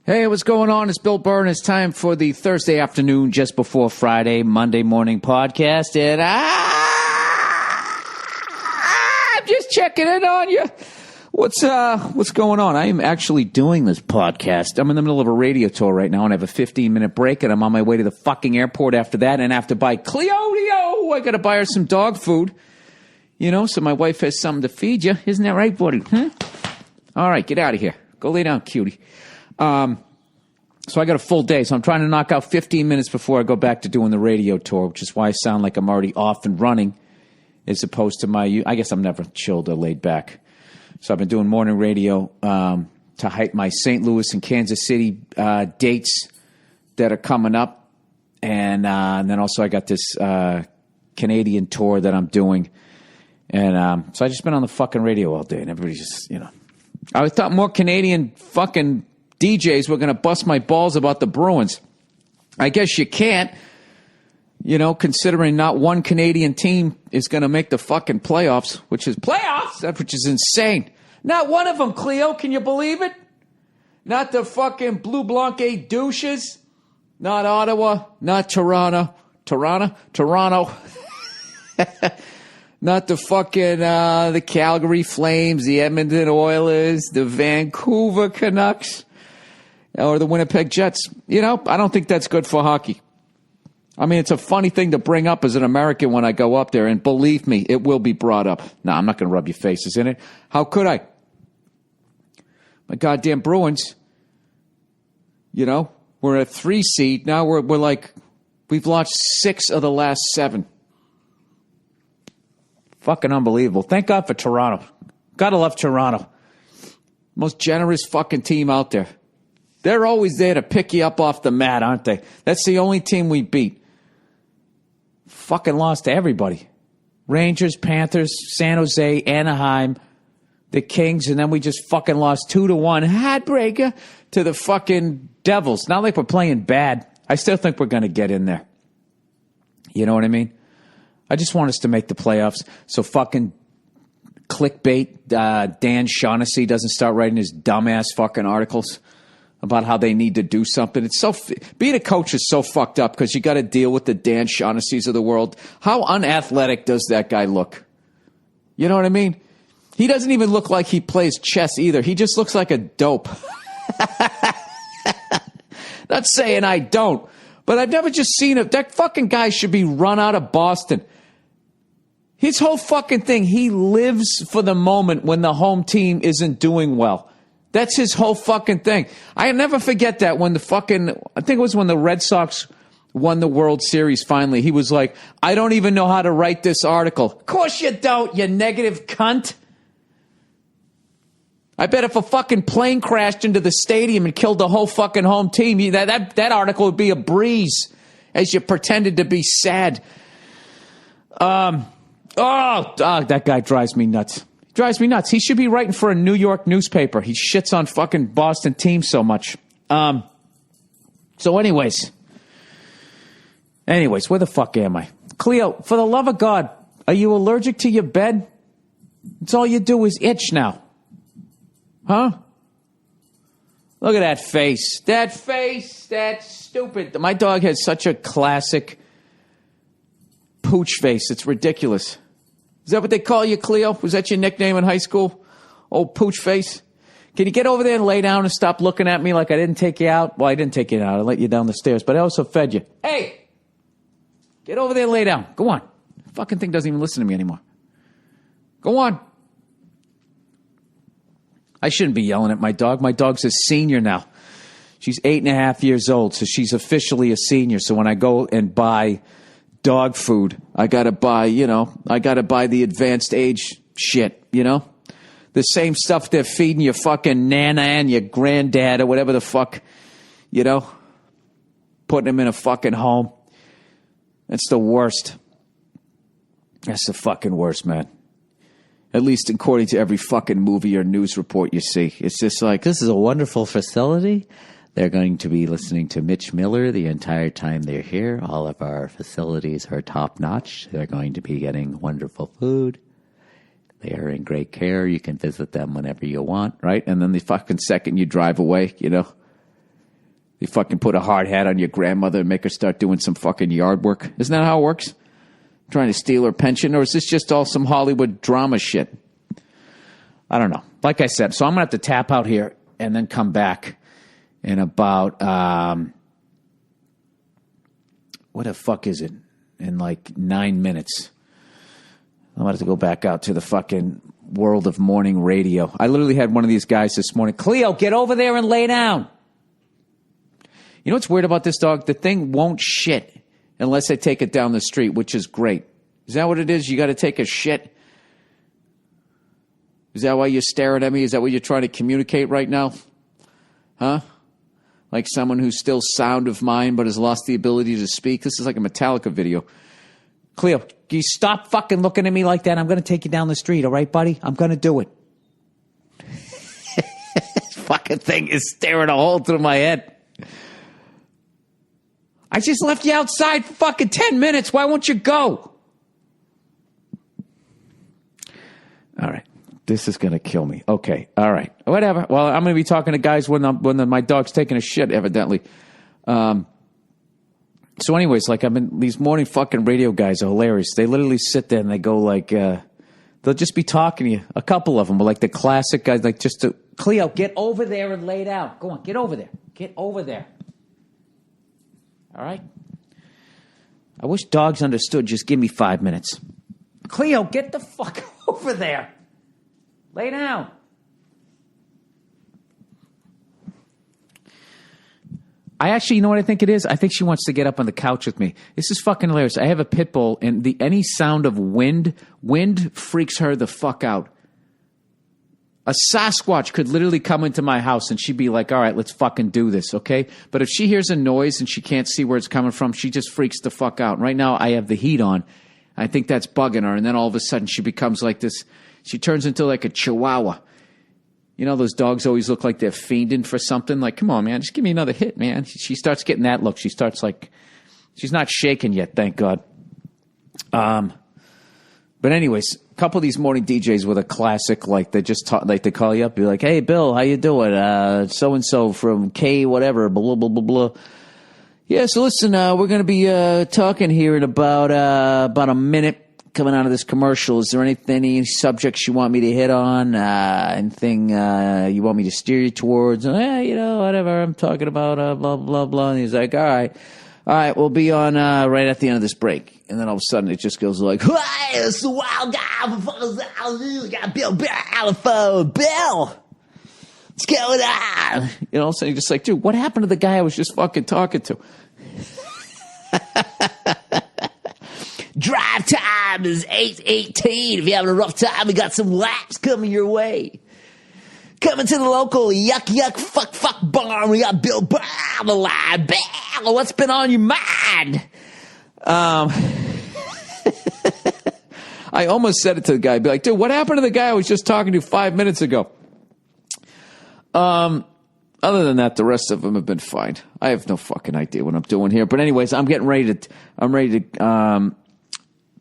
Hey, what's going on? It's Bill Burr, and it's time for the Thursday afternoon, just before Friday, Monday morning podcast. And I'm just checking in on you. What's going on? I am actually doing this podcast. I'm in the middle of a radio tour right now, and I have a 15-minute break, and I'm on my way to the fucking airport after that, and I have to buy Cleodio. I got to buy her some dog food, so my wife has something to feed you. Isn't that right, buddy? All right, get out of here. Go lay down, cutie. So I got a full day, so I'm trying to knock out 15 minutes before I go back to doing the radio tour, which is why I sound like I'm already off and running, as opposed to I guess I'm never chilled or laid back. So I've been doing morning radio to hype my St. Louis and Kansas City dates that are coming up, and then also I got this Canadian tour that I'm doing, and so I just been on the fucking radio all day, and everybody's just, I thought more Canadian fucking DJs were going to bust my balls about the Bruins. I guess you can't, considering not one Canadian team is going to make the fucking playoffs, which is insane. Not one of them, Cleo. Can you believe it? Not the fucking Blue Blanc douches. Not Ottawa. Not Toronto. Not the fucking the Calgary Flames, the Edmonton Oilers, the Vancouver Canucks, or the Winnipeg Jets. I don't think that's good for hockey. I mean, it's a funny thing to bring up as an American when I go up there, and believe me, it will be brought up. No, I'm not going to rub your faces in it. How could I? My goddamn Bruins, we're a 3 seed. Now we've lost 6 of the last 7. Fucking unbelievable. Thank God for Toronto. Gotta love Toronto. Most generous fucking team out there. They're always there to pick you up off the mat, aren't they? That's the only team we beat. Fucking lost to everybody. Rangers, Panthers, San Jose, Anaheim, the Kings, and then we just fucking lost 2-1. Heartbreaker to the fucking Devils. Not like we're playing bad. I still think we're going to get in there. You know what I mean? I just want us to make the playoffs so fucking clickbait Dan Shaughnessy doesn't start writing his dumbass fucking articles about how they need to do something. It's so being a coach is so fucked up because you got to deal with the Dan Shaughnessy's of the world. How unathletic does that guy look? You know what I mean? He doesn't even look like he plays chess either. He just looks like a dope. Not saying I don't, but I've never just seen it. That fucking guy should be run out of Boston. His whole fucking thing, he lives for the moment when the home team isn't doing well. That's his whole fucking thing. I never forget that when I think it was when the Red Sox won the World Series finally. He was like, I don't even know how to write this article. Of course you don't, you negative cunt. I bet if a fucking plane crashed into the stadium and killed the whole fucking home team, that article would be a breeze as you pretended to be sad. That guy drives me nuts. He should be writing for a New York newspaper. He shits on fucking Boston teams so much. So anyways, where the fuck am I? Cleo, for the love of God, are you allergic to your bed? It's all you do is itch now. Huh? Look at that face. That's stupid. My dog has such a classic pooch face. It's ridiculous. Is that what they call you, Cleo? Was that your nickname in high school? Old pooch face? Can you get over there and lay down and stop looking at me like I didn't take you out? Well, I didn't take you out. I let you down the stairs, but I also fed you. Hey! Get over there and lay down. Go on. The fucking thing doesn't even listen to me anymore. Go on. I shouldn't be yelling at my dog. My dog's a senior now. She's 8.5 years old, so she's officially a senior. So when I go and buy dog food, I gotta buy the advanced age shit, The same stuff they're feeding your fucking nana and your granddad or whatever the fuck, putting them in a fucking home. That's the worst. That's the fucking worst, man. At least according to every fucking movie or news report you see. It's just like, this is a wonderful facility. They're going to be listening to Mitch Miller the entire time they're here. All of our facilities are top-notch. They're going to be getting wonderful food. They are in great care. You can visit them whenever you want, right? And then the fucking second you drive away, You fucking put a hard hat on your grandmother and make her start doing some fucking yard work. Isn't that how it works? Trying to steal her pension? Or is this just all some Hollywood drama shit? I don't know. Like I said, so I'm going to have to tap out here and then come back in about, what the fuck is it? In like 9 minutes. I'm going to have to go back out to the fucking world of morning radio. I literally had one of these guys this morning. Cleo, get over there and lay down. You know what's weird about this dog? The thing won't shit unless I take it down the street, which is great. Is that what it is? You got to take a shit? Is that why you're staring at me? Is that what you're trying to communicate right now? Huh? Like someone who's still sound of mind but has lost the ability to speak? This is like a Metallica video. Cleo, can you stop fucking looking at me like that? I'm going to take you down the street, all right, buddy? I'm going to do it. This fucking thing is staring a hole through my head. I just left you outside for fucking 10 minutes. Why won't you go? All right. This is going to kill me. Okay. All right. Whatever. Well, I'm going to be talking to guys when my dog's taking a shit, evidently. So anyways, like these morning fucking radio guys are hilarious. They literally sit there and they go like, they'll just be talking to you. A couple of them, but like the classic guys, like just to, Cleo, get over there and lay down. Go on, get over there. Get over there. All right? I wish dogs understood. Just give me 5 minutes. Cleo, get the fuck over there. Lay down. I actually, you know what I think it is? I think she wants to get up on the couch with me. This is fucking hilarious. I have a pit bull, and any sound of wind freaks her the fuck out. A Sasquatch could literally come into my house, and she'd be like, all right, let's fucking do this, okay? But if she hears a noise and she can't see where it's coming from, she just freaks the fuck out. Right now, I have the heat on. I think that's bugging her, and then all of a sudden, she becomes like this. She turns into like a chihuahua. You know, those dogs always look like they're fiending for something. Like, come on, man, just give me another hit, man. She starts getting that look. She starts like, she's not shaking yet, thank God. But anyways, a couple of these morning DJs with a classic, like they just like they call you up, be like, hey, Bill, how you doing? So-and-so from K whatever, blah, blah, blah, blah. Yeah, so listen, we're going to be talking here in about a minute. Coming out of this commercial, is there any subjects you want me to hit on? Anything you want me to steer you towards? Whatever I'm talking about, blah, blah, blah. And he's like, all right, we'll be on right at the end of this break. And then all of a sudden it just goes like, hey, it's the wild guy. Got Bill on the phone. Bill, what's going on? You know, so you're just like, dude, what happened to the guy I was just fucking talking to? Drive time is 8:18. If you're having a rough time, we got some laps coming your way. Coming to the local yuck fuck bar. We got Bill Burr on the line. Bill, what's been on your mind? I almost said it to the guy. Be like, dude, what happened to the guy I was just talking to 5 minutes ago? Other than that, the rest of them have been fine. I have no fucking idea what I'm doing here. But anyways, I'm ready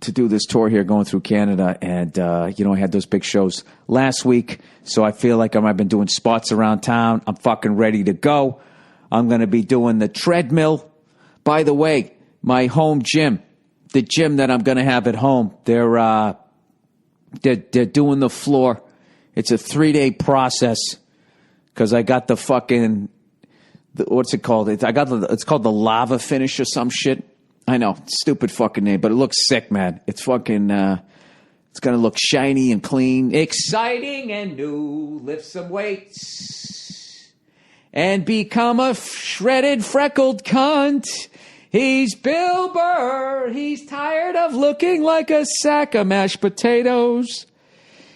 to do this tour here going through Canada. And, I had those big shows last week. So I feel like I've been doing spots around town. I'm fucking ready to go. I'm going to be doing the treadmill. By the way, my home gym, the gym that I'm going to have at home, they're doing the floor. It's a 3-day process because I got the fucking, what's it called? It's called the lava finish or some shit. I know, stupid fucking name, but it looks sick, man. It's fucking, it's going to look shiny and clean. Exciting and new. Lift some weights and become a shredded, freckled cunt. He's Bill Burr. He's tired of looking like a sack of mashed potatoes.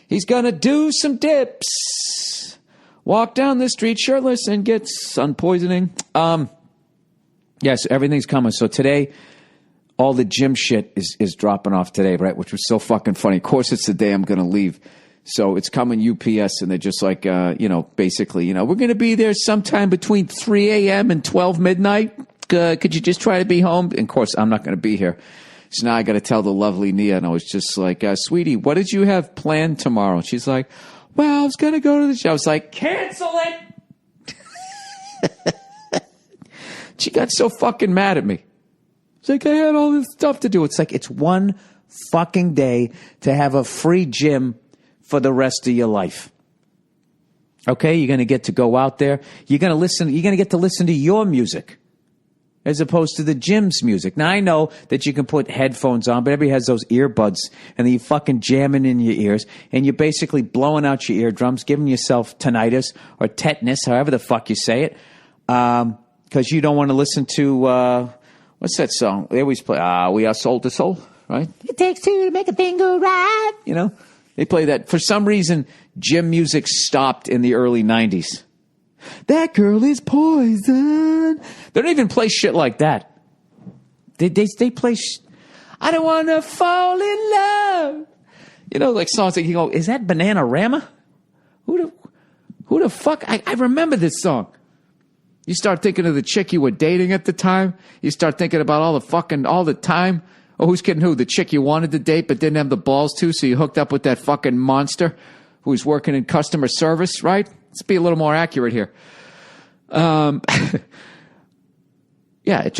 He's going to do some dips. Walk down the street shirtless and get sun poisoning. Yes, everything's coming. So today, all the gym shit is dropping off today, right? Which was so fucking funny. Of course, it's the day I'm going to leave. So it's coming UPS, and they're just like, basically, we're going to be there sometime between 3 a.m. and 12 midnight. Could you just try to be home? And of course, I'm not going to be here. So now I got to tell the lovely Nia, and I was just like, sweetie, what did you have planned tomorrow? And she's like, well, I was going to go to the show. I was like, cancel it. She got so fucking mad at me. It's like, I had all this stuff to do. It's like, it's one fucking day to have a free gym for the rest of your life. Okay, you're going to get to go out there. You're going to get to listen to your music as opposed to the gym's music. Now, I know that you can put headphones on, but everybody has those earbuds, and then you fucking jamming in your ears, and you're basically blowing out your eardrums, giving yourself tinnitus or tetanus, however the fuck you say it, because you don't want to listen to, what's that song? They always play, We Are Soul to Soul, right? It takes two to make a thing go right. You know, they play that. For some reason, gym music stopped in the early 90s. That girl is poison. They don't even play shit like that. They play, I don't want to fall in love. You know, like songs that you go, is that Bananarama? Who the fuck? I remember this song. You start thinking of the chick you were dating at the time. You start thinking about all the time. Oh, who's kidding who? The chick you wanted to date but didn't have the balls to, so you hooked up with that fucking monster who's working in customer service, right? Let's be a little more accurate here. Yeah,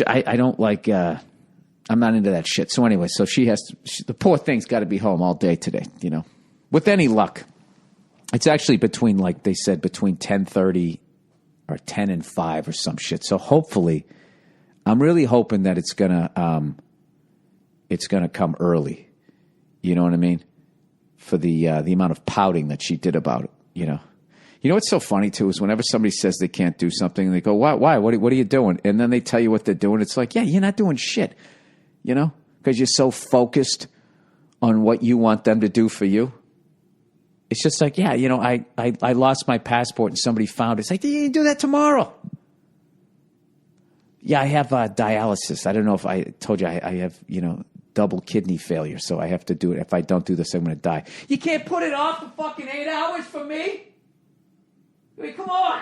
I don't like, I'm not into that shit. So anyway, so the poor thing's got to be home all day today, you know, with any luck. It's actually between, like they said, between 10:30 or 10 and 5 or some shit. So hopefully, I'm really hoping that it's gonna come early. You know what I mean? For the amount of pouting that she did about it, you know. You know what's so funny, too, is whenever somebody says they can't do something, they go, why? What are you doing? And then they tell you what they're doing. It's like, yeah, you're not doing shit, you know, because you're so focused on what you want them to do for you. It's just like, yeah, you know, I lost my passport and somebody found it. It's like, you can do that tomorrow. Yeah, I have dialysis. I don't know if I told you I have, you know, double kidney failure, so I have to do it. If I don't do this, I'm going to die. You can't put it off for fucking 8 hours for me? I mean, come on.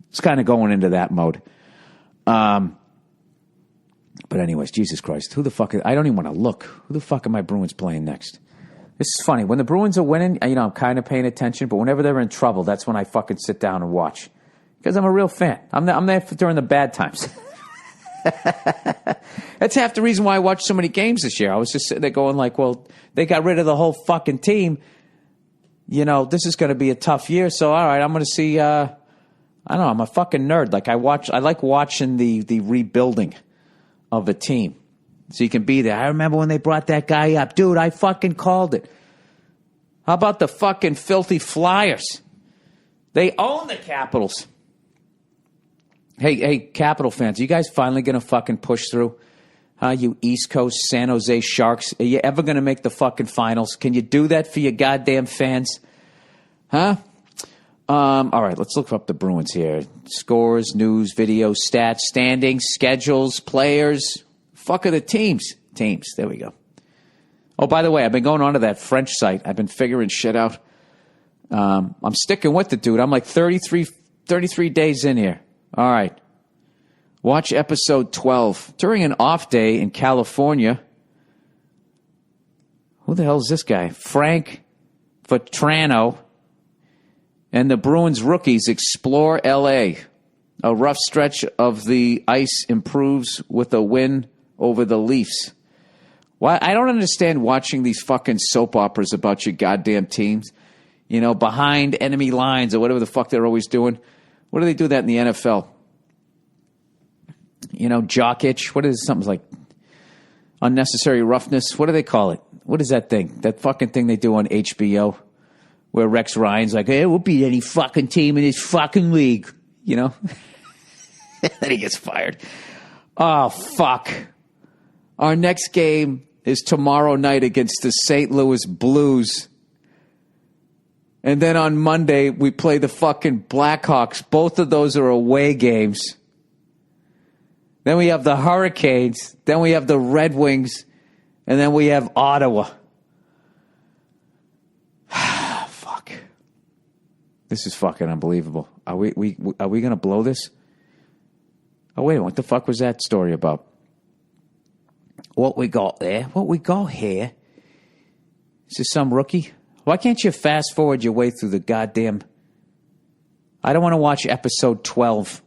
It's kind of going into that mode. But anyways, Jesus Christ, who the fuck I don't even want to look. Who the fuck are my Bruins playing next? This is funny. When the Bruins are winning, you know, I'm kind of paying attention, but whenever they're in trouble, that's when I fucking sit down and watch. Because I'm a real fan. I'm there during the bad times. That's half the reason why I watched so many games this year. I was just sitting there going like, well, they got rid of the whole fucking team. You know, this is going to be a tough year. So, all right, I'm going to see, I don't know, I'm a fucking nerd. Like I like watching the rebuilding of a team. So you can be there. I remember when they brought that guy up. Dude, I fucking called it. How about the fucking filthy Flyers? They own the Capitals. Hey, Capital fans, are you guys finally going to fucking push through? You East Coast San Jose Sharks, are you ever going to make the fucking finals? Can you do that for your goddamn fans? Huh? All right, let's look up the Bruins here. Scores, news, videos, stats, standings, schedules, players. Fuck are the teams? Teams, there we go. Oh, by the way, I've been going on to that French site. I've been figuring shit out. I'm sticking with it, dude. I'm like 33 days in here. All right. Watch episode 12. During an off day in California. Who the hell is this guy? Frank Vetrano and the Bruins rookies explore L.A. A rough stretch of the ice improves with a win over the Leafs. Why? I don't understand watching these fucking soap operas about your goddamn teams. You know, behind enemy lines or whatever the fuck they're always doing. What do they do that in the NFL? You know, jock itch. What is something like unnecessary roughness? What do they call it? What is that thing? That fucking thing they do on HBO where Rex Ryan's like, hey, we'll beat any fucking team in this fucking league. You know? Then he gets fired. Oh, fuck. Our next game is tomorrow night against the St. Louis Blues. And then on Monday, we play the fucking Blackhawks. Both of those are away games. Then we have the Hurricanes. Then we have the Red Wings. And then we have Ottawa. Fuck. This is fucking unbelievable. Are we going to blow this? Oh, wait, what the fuck was that story about? What we got there? What we got here? Is this some rookie? Why can't you fast forward your way through the goddamn... I don't want to watch episode 12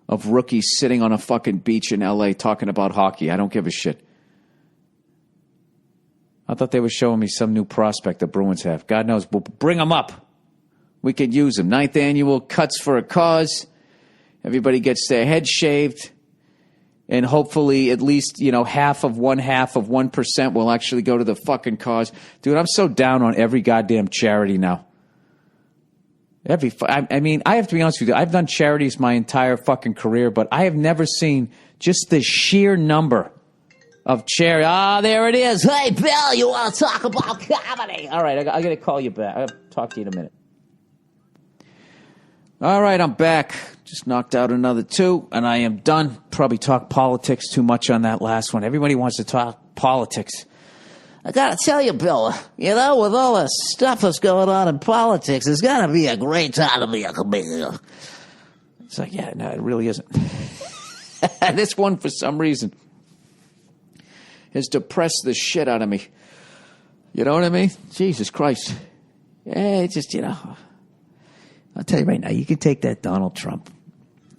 of rookies sitting on a fucking beach in L.A. talking about hockey. I don't give a shit. I thought they were showing me some new prospect the Bruins have. God knows. We'll bring them up. We could use them. 9th annual Cuts for a Cause. Everybody gets their head shaved. And hopefully at least, half of 1% will actually go to the fucking cause. Dude, I'm so down on every goddamn charity now. I have to be honest with you. I've done charities my entire fucking career, but I have never seen just the sheer number of charity. Ah, there it is. Hey, Bill, you want to talk about comedy? All right, I got to call you back. I'll talk to you in a minute. All right, I'm back. Just knocked out another 2, and I am done. Probably talked politics too much on that last one. Everybody wants to talk politics. I got to tell you, Bill, with all the stuff that's going on in politics, it's got to be a great time to be a comedian. It's like, yeah, no, it really isn't. This one, for some reason, has depressed the shit out of me. You know what I mean? Jesus Christ. Yeah, it's just, I'll tell you right now, you can take that Donald Trump.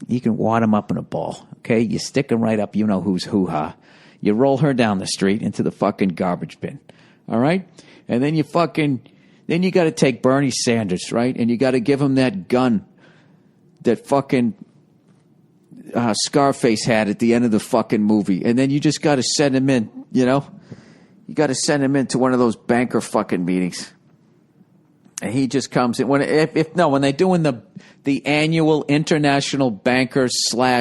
You can wad him up in a ball, okay? You stick him right up, who's hoo-ha. You roll her down the street into the fucking garbage bin, all right? And then you got to take Bernie Sanders, right? And you got to give him that gun that fucking Scarface had at the end of the fucking movie. And then you just got to send him in, You got to send him into one of those banker fucking meetings. And he just comes in when they're doing the annual international banker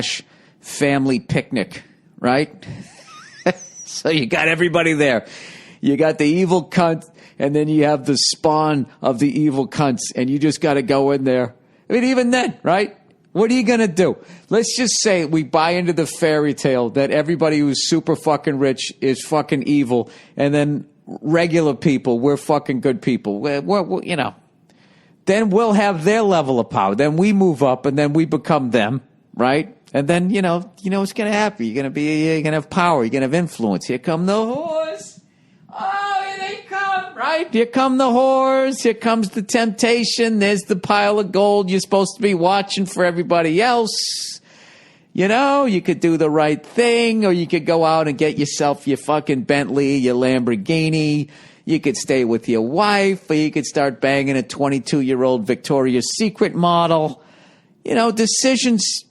/ family picnic, right? So you got everybody there. You got the evil cunt, and then you have the spawn of the evil cunts, and you just got to go in there. I mean, even then, right? What are you going to do? Let's just say we buy into the fairy tale that everybody who's super fucking rich is fucking evil, and then regular people, we're fucking good people. We're then we'll have their level of power. Then we move up, and then we become them, right? And then, what's going to happen. You're going to have power. You're going to have influence. Here come the whores. Oh, here they come, right? Here come the whores. Here comes the temptation. There's the pile of gold you're supposed to be watching for everybody else. You could do the right thing, or you could go out and get yourself your fucking Bentley, your Lamborghini. You could stay with your wife, or you could start banging a 22-year-old Victoria's Secret model. Decisions,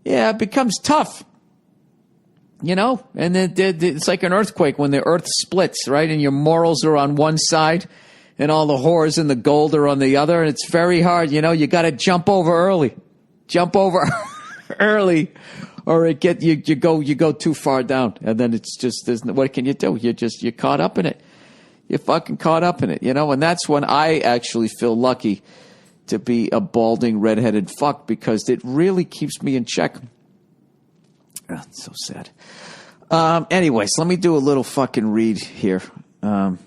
it becomes tough. And then it's like an earthquake when the earth splits, right? And your morals are on one side, and all the whores and the gold are on the other, and it's very hard. You got to jump over early. Jump over early, or you go too far down, and then it's just what can you do? You're caught up in it. You're fucking caught up in it, and that's when I actually feel lucky to be a balding redheaded fuck, because it really keeps me in check. It's so sad. Anyways, let me do a little fucking read here. When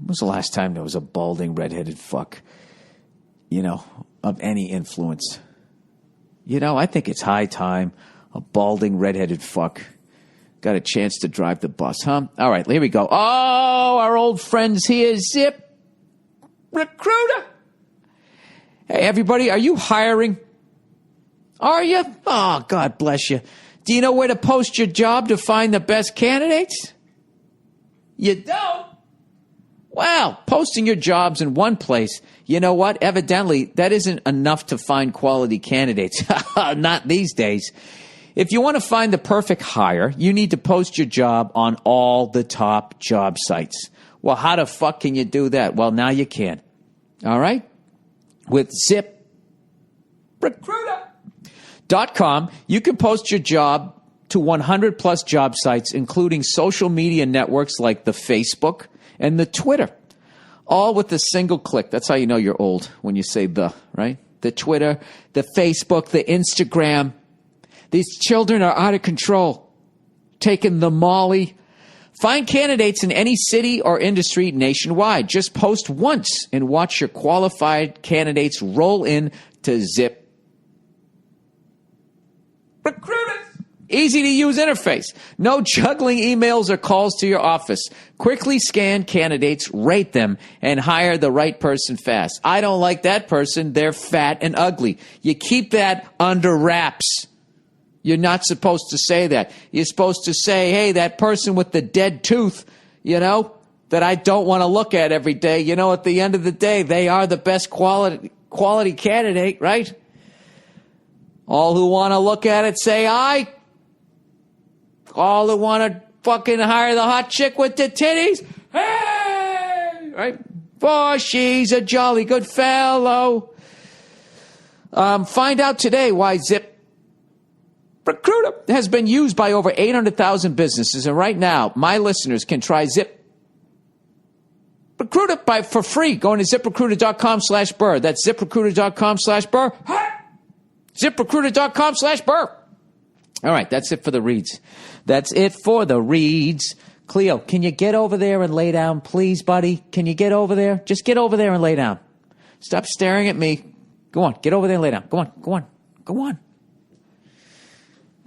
was the last time there was a balding redheaded fuck, of any influence? I think it's high time a balding redheaded fuck got a chance to drive the bus, huh? All right, here we go. Oh, our old friends here, Zip Recruiter. Hey, everybody, are you hiring? Are you? Oh, God bless you. Do you know where to post your job to find the best candidates? You don't? Well, posting your jobs in one place, you know what? Evidently, that isn't enough to find quality candidates. Not these days. If you want to find the perfect hire, you need to post your job on all the top job sites. Well, how the fuck can you do that? Well, now you can. All right? With ZipRecruiter.com, you can post your job to 100 plus job sites, including social media networks like the Facebook and the Twitter, all with a single click. That's how you know you're old, when you say right? The Twitter, the Facebook, the Instagram. These children are out of control, taking the Molly. Find candidates in any city or industry nationwide. Just post once and watch your qualified candidates roll in to Zip Recruiters. Easy to use interface. No juggling emails or calls to your office. Quickly scan candidates, rate them, and hire the right person fast. I don't like that person. They're fat and ugly. You keep that under wraps. You're not supposed to say that. You're supposed to say, hey, that person with the dead tooth, that I don't want to look at every day, at the end of the day, they are the best quality candidate, right? All who want to look at it say aye. All who want to fucking hire the hot chick with the titties, hey! Right? For she's a jolly good fellow. Find out today why ZipRecruiter has been used by over 800,000 businesses. And right now, my listeners can try ZipRecruiter for free going to ZipRecruiter.com/Burr. That's ZipRecruiter.com/Burr. ZipRecruiter.com/Burr. All right, that's it for the reads. That's it for the reads. Cleo, can you get over there and lay down, please, buddy? Can you get over there? Just get over there and lay down. Stop staring at me. Go on, get over there and lay down. Go on.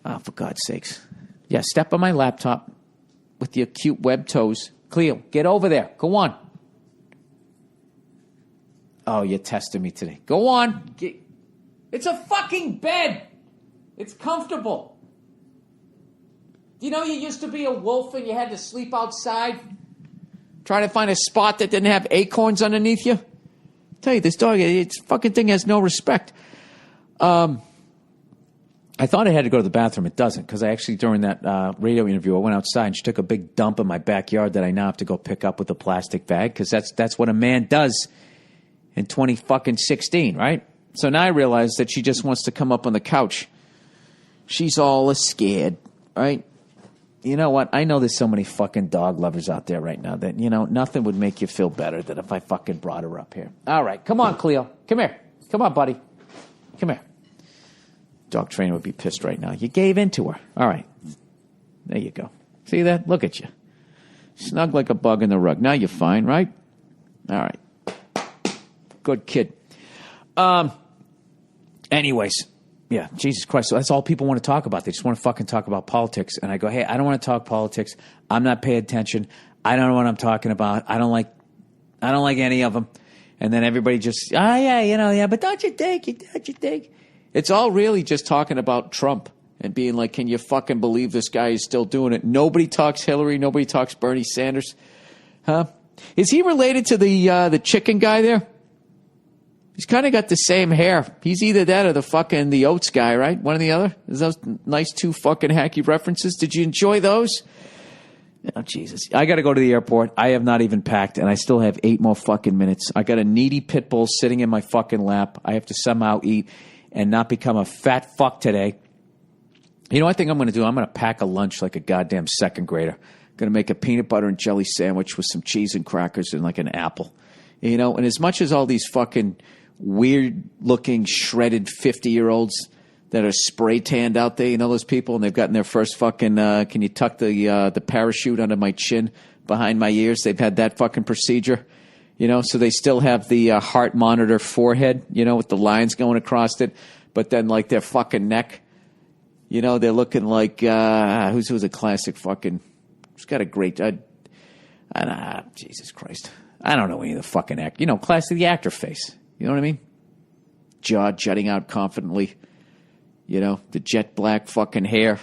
Oh, for God's sakes. Yeah, step on my laptop with your cute web toes. Cleo, get over there. Go on. Oh, you're testing me today. Go on. It's a fucking bed. It's comfortable. You used to be a wolf and you had to sleep outside trying to find a spot that didn't have acorns underneath you? I tell you, this dog, its fucking thing has no respect. I thought I had to go to the bathroom. It doesn't, because I actually, during that radio interview, I went outside and she took a big dump in my backyard that I now have to go pick up with a plastic bag, because that's what a man does in 2016, right? So now I realize that she just wants to come up on the couch. She's all scared, right? You know what? I know there's so many fucking dog lovers out there right now that, nothing would make you feel better than if I fucking brought her up here. All right. Come on, Cleo. Come here. Come on, buddy. Come here. Dog trainer would be pissed right now. You gave in to her. All right. There you go. See that? Look at you. Snug like a bug in the rug. Now you're fine, right? All right. Good kid. Anyways. Yeah, Jesus Christ. So that's all people want to talk about. They just want to fucking talk about politics. And I go, hey, I don't want to talk politics. I'm not paying attention. I don't know what I'm talking about. I don't like any of them. And then everybody just, but don't you think? It's all really just talking about Trump and being like, can you fucking believe this guy is still doing it? Nobody talks Hillary. Nobody talks Bernie Sanders. Huh? Is he related to the chicken guy there? He's kind of got the same hair. He's either that or the Oats guy, right? One or the other. Is those nice two fucking hacky references? Did you enjoy those? Oh, Jesus. I got to go to the airport. I have not even packed, and I still have 8 more fucking minutes. I got a needy pit bull sitting in my fucking lap. I have to somehow eat and not become a fat fuck today. You know what I think I'm going to do? I'm going to pack a lunch like a goddamn second grader. I'm going to make a peanut butter and jelly sandwich with some cheese and crackers and like an apple. And as much as all these fucking weird-looking, shredded 50-year-olds that are spray-tanned out there, those people, and they've gotten their first fucking, can you tuck the parachute under my chin behind my ears? They've had that fucking procedure, so they still have the heart monitor forehead, with the lines going across it, but then, like, their fucking neck, they're looking like, who's a classic fucking, who's got a great, Jesus Christ. I don't know any of the fucking act, classic, the actor face. You know what I mean? Jaw jutting out confidently. The jet black fucking hair.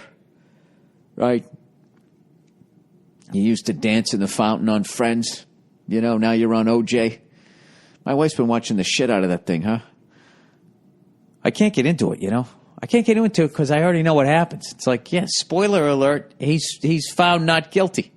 Right? You used to dance in the fountain on Friends. Now you're on OJ. My wife's been watching the shit out of that thing, huh? I can't get into it, I can't get into it because I already know what happens. It's like, yeah, spoiler alert, he's found not guilty.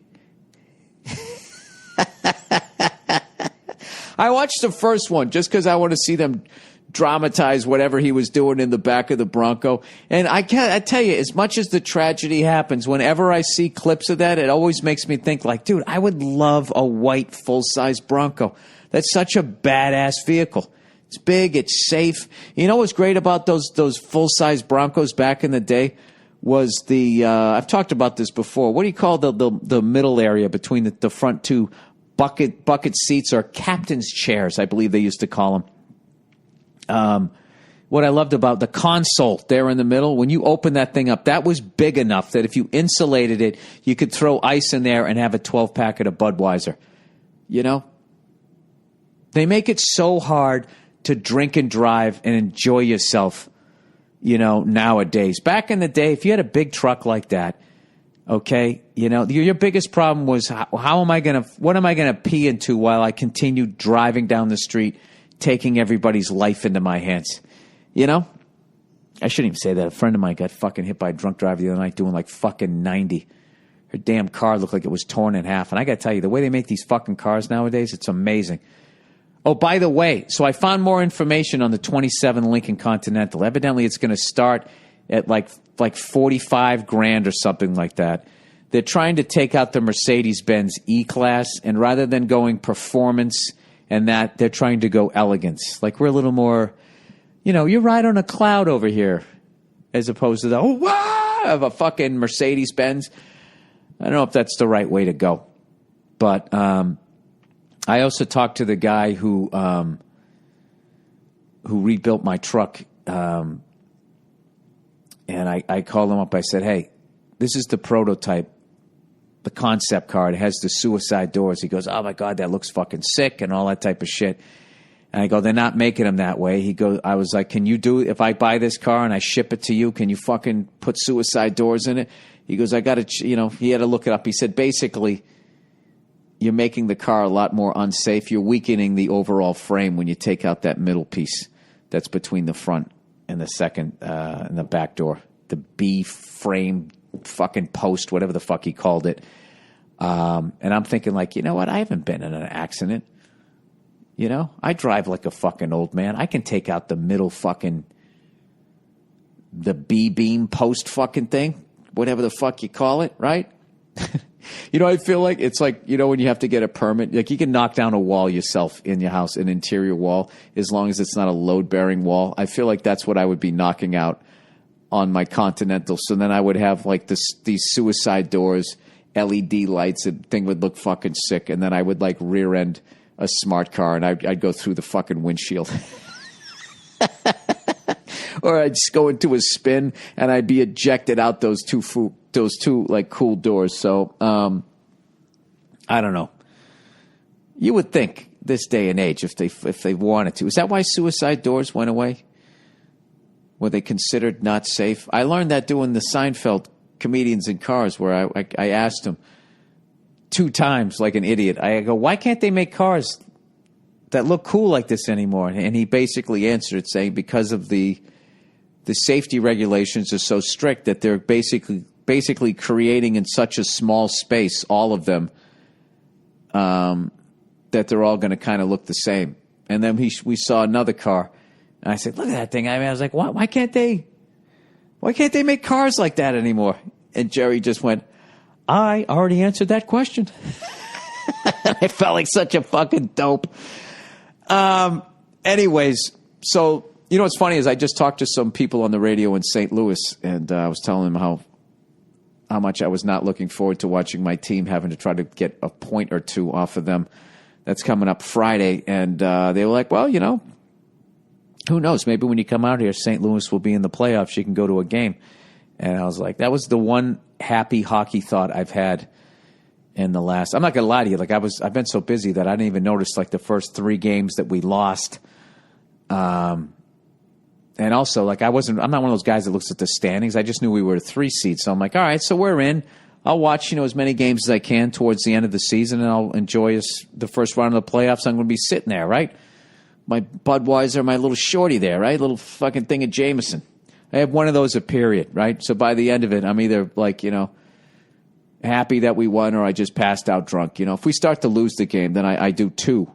I watched the first one just because I want to see them dramatize whatever he was doing in the back of the Bronco. And I tell you, as much as the tragedy happens, whenever I see clips of that, it always makes me think like, dude, I would love a white full-size Bronco. That's such a badass vehicle. It's big, it's safe. You know what's great about those full-size Broncos back in the day was I've talked about this before. What do you call the middle area between the front two bucket seats, or captain's chairs, I believe they used to call them. What I loved about the console there in the middle, when you open that thing up, that was big enough that if you insulated it, you could throw ice in there and have a 12-packet of Budweiser. They make it so hard to drink and drive and enjoy yourself, nowadays. Back in the day, if you had a big truck like that, okay, your biggest problem was what am I going to pee into while I continue driving down the street, taking everybody's life into my hands? I shouldn't even say that. A friend of mine got fucking hit by a drunk driver the other night doing like fucking 90. Her damn car looked like it was torn in half. And I got to tell you, the way they make these fucking cars nowadays, it's amazing. Oh, by the way, so I found more information on the 27 Lincoln Continental. Evidently, it's going to start at like $45,000 or something like that. They're trying to take out the Mercedes-Benz E-Class, and rather than going performance and that, they're trying to go elegance. Like we're a little more, you ride on a cloud over here, as opposed to the of a fucking Mercedes-Benz. I don't know if that's the right way to go, but I also talked to the guy who rebuilt my truck, and I called him up. I said, "Hey, this is the prototype, the concept car. It has the suicide doors." He goes, "Oh my God, that looks fucking sick," and all that type of shit. And I go, "They're not making them that way." I was like, "Can you do it if I buy this car and I ship it to you? Can you fucking put suicide doors in it?" He goes, "I got to," he had to look it up. He said, basically, you're making the car a lot more unsafe. You're weakening the overall frame when you take out that middle piece that's between the front and the second and the back door. The B frame fucking post, whatever the fuck he called it. And I'm thinking like, you know what? I haven't been in an accident. I drive like a fucking old man. I can take out the middle fucking, the B-beam post fucking thing. Whatever the fuck you call it, right? I feel like it's like, when you have to get a permit, like you can knock down a wall yourself in your house, an interior wall, as long as it's not a load-bearing wall. I feel like that's what I would be knocking out on my Continental. So then I would have like these suicide doors, LED lights, and thing would look fucking sick. And then I would like rear end a smart car and I'd go through the fucking windshield. Or I'd just go into a spin and I'd be ejected out those two like cool doors. So I don't know. You would think this day and age if they wanted to. Is that why suicide doors went away? Were they considered not safe? I learned that doing the Seinfeld Comedians in Cars, where I asked him 2 times like an idiot. I go, why can't they make cars that look cool like this anymore? And he basically answered it saying because of the safety regulations are so strict that they're basically creating in such a small space, all of them, that they're all going to kind of look the same. And then we saw another car, and I said, "Look at that thing!" I was like, "Why can't they make cars like that anymore?" And Jerry just went, "I already answered that question." I felt like such a fucking dope. Anyways, so. What's funny is I just talked to some people on the radio in St. Louis, and I was telling them how much I was not looking forward to watching my team having to try to get a point or two off of them. That's coming up Friday. And they were like, well, who knows? Maybe when you come out here, St. Louis will be in the playoffs. You can go to a game. And I was like, that was the one happy hockey thought I've had in the last. I'm not going to lie to you. Like I've been so busy that I didn't even notice like the first 3 games that we lost. And also, like, I'm not one of those guys that looks at the standings. I just knew we were a 3 seed. So I'm like, all right, so we're in. I'll watch, as many games as I can towards the end of the season, and I'll enjoy the first round of the playoffs. I'm going to be sitting there, right? My Budweiser, my little shorty there, right? Little fucking thing of Jameson. I have one of those a period, right? So by the end of it, I'm either like, happy that we won or I just passed out drunk. If we start to lose the game, then I do 2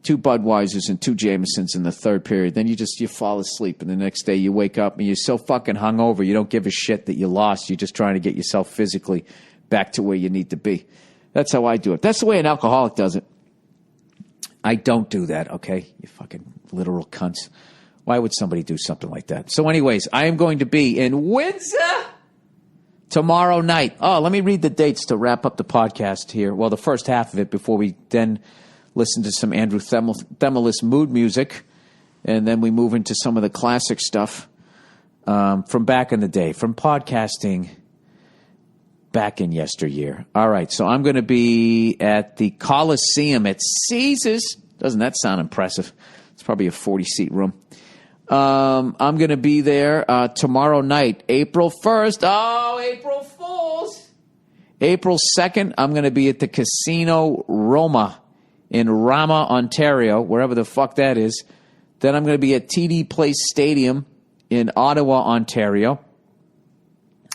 Budweisers and 2 Jamesons in the third period. Then you fall asleep, and the next day you wake up and you're so fucking hungover you don't give a shit that you lost. You're just trying to get yourself physically back to where you need to be. That's how I do it. That's the way an alcoholic does it. I don't do that, okay? You fucking literal cunts. Why would somebody do something like that? So anyways, I am going to be in Windsor tomorrow night. Oh, let me read the dates to wrap up the podcast here. Well, the first half of it before we then listen to some Andrew Themelis mood music, and then we move into some of the classic stuff from back in the day, from podcasting back in yesteryear. All right, so I'm going to be at the Coliseum at Caesars. Doesn't that sound impressive? It's probably a 40-seat room. I'm going to be there tomorrow night, April 1st. Oh, April Fools. April 2nd, I'm going to be at the Casino Roma in Rama, Ontario, wherever the fuck that is. Then I'm going to be at TD Place Stadium in Ottawa, Ontario.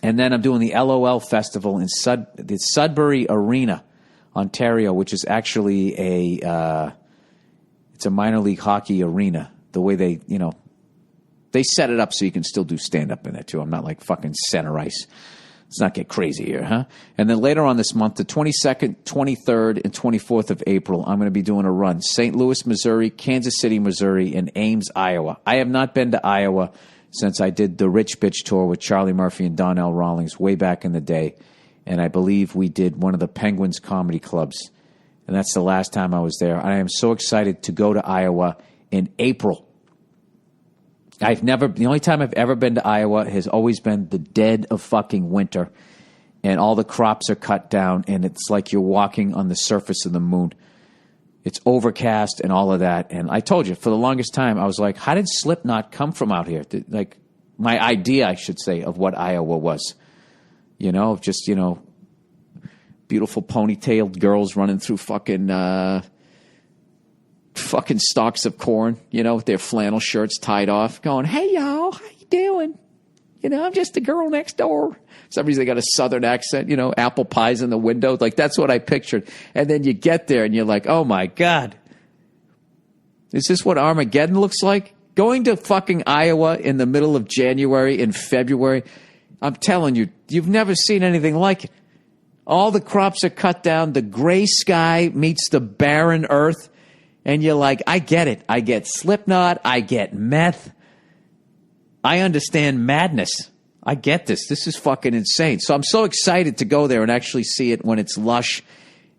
And then I'm doing the LOL Festival in the Sudbury Arena, Ontario, which is actually it's a minor league hockey arena. The way they set it up so you can still do stand-up in it, too. I'm not like fucking center ice. Let's not get crazy here, huh? And then later on this month, the 22nd, 23rd, and 24th of April, I'm going to be doing a run. St. Louis, Missouri, Kansas City, Missouri, and Ames, Iowa. I have not been to Iowa since I did the Rich Bitch Tour with Charlie Murphy and Donnell Rawlings way back in the day. And I believe we did one of the Penguins comedy clubs. And that's the last time I was there. I am so excited to go to Iowa in April. The only time I've ever been to Iowa has always been the dead of fucking winter. And all the crops are cut down, and it's like you're walking on the surface of the moon. It's overcast and all of that. And I told you, for the longest time, I was like, how did Slipknot come from out here? Like, my idea, I should say, of what Iowa was. Just beautiful ponytailed girls running through fucking stalks of corn, with their flannel shirts tied off, going, hey, y'all, how you doing? I'm just the girl next door. For some reason, they got a southern accent, apple pies in the window. Like, that's what I pictured. And then you get there, and you're like, oh, my God. Is this what Armageddon looks like? Going to fucking Iowa in the middle of January and February, I'm telling you, you've never seen anything like it. All the crops are cut down. The gray sky meets the barren earth. And you're like, I get it. I get Slipknot. I get meth. I understand madness. I get this. This is fucking insane. So I'm so excited to go there and actually see it when it's lush.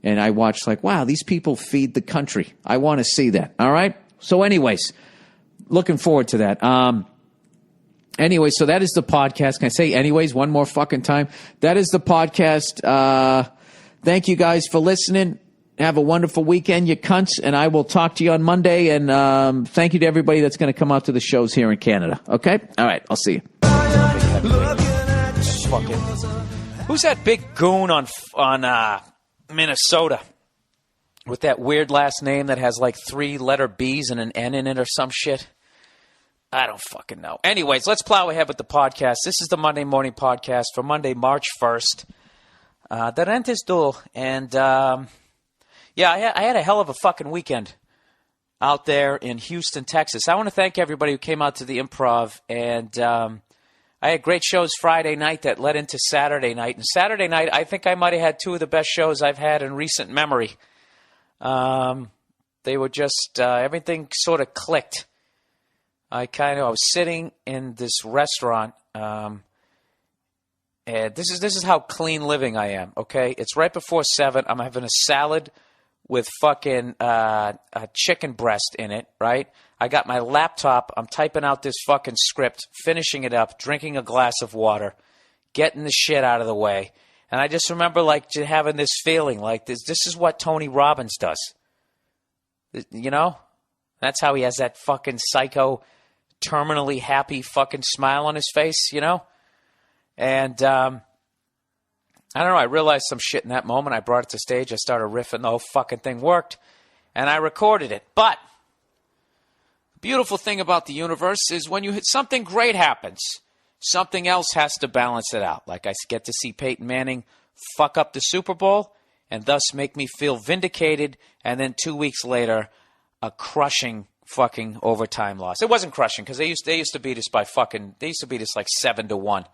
And I watch like, wow, these people feed the country. I want to see that. All right? So anyways, looking forward to that. Anyway, so that is the podcast. Can I say anyways one more fucking time? That is the podcast. Thank you guys for listening. Have a wonderful weekend, you cunts, and I will talk to you on Monday. And thank you to everybody that's going to come out to the shows here in Canada. Okay? All right. I'll see you. Who's that big goon on Minnesota with that weird last name that has like 3 letter B's and an N in it or some shit? I don't fucking know. Anyways, let's plow ahead with the podcast. This is the Monday Morning Podcast for Monday, March 1st. The rent is due, and... yeah, I had a hell of a fucking weekend out there in Houston, Texas. I want to thank everybody who came out to the Improv, and I had great shows Friday night that led into Saturday night. And Saturday night, I think I might have had 2 of the best shows I've had in recent memory. They were just, everything sort of clicked. I was sitting in this restaurant, and this is how clean living I am, okay? It's right before 7. I'm having a salad with fucking a chicken breast in it, right? I got my laptop. I'm typing out this fucking script, finishing it up, drinking a glass of water, getting the shit out of the way. And I just remember, like, just having this feeling like this is what Tony Robbins does. That's how he has that fucking psycho, terminally happy fucking smile on his face, And... I don't know, I realized some shit in that moment. I brought it to stage. I started riffing. The whole fucking thing worked. And I recorded it. But the beautiful thing about the universe is when something great happens, something else has to balance it out. Like I get to see Peyton Manning fuck up the Super Bowl and thus make me feel vindicated. And then 2 weeks later, a crushing fucking overtime loss. It wasn't crushing because they used to beat us by they used to beat us like 7-1.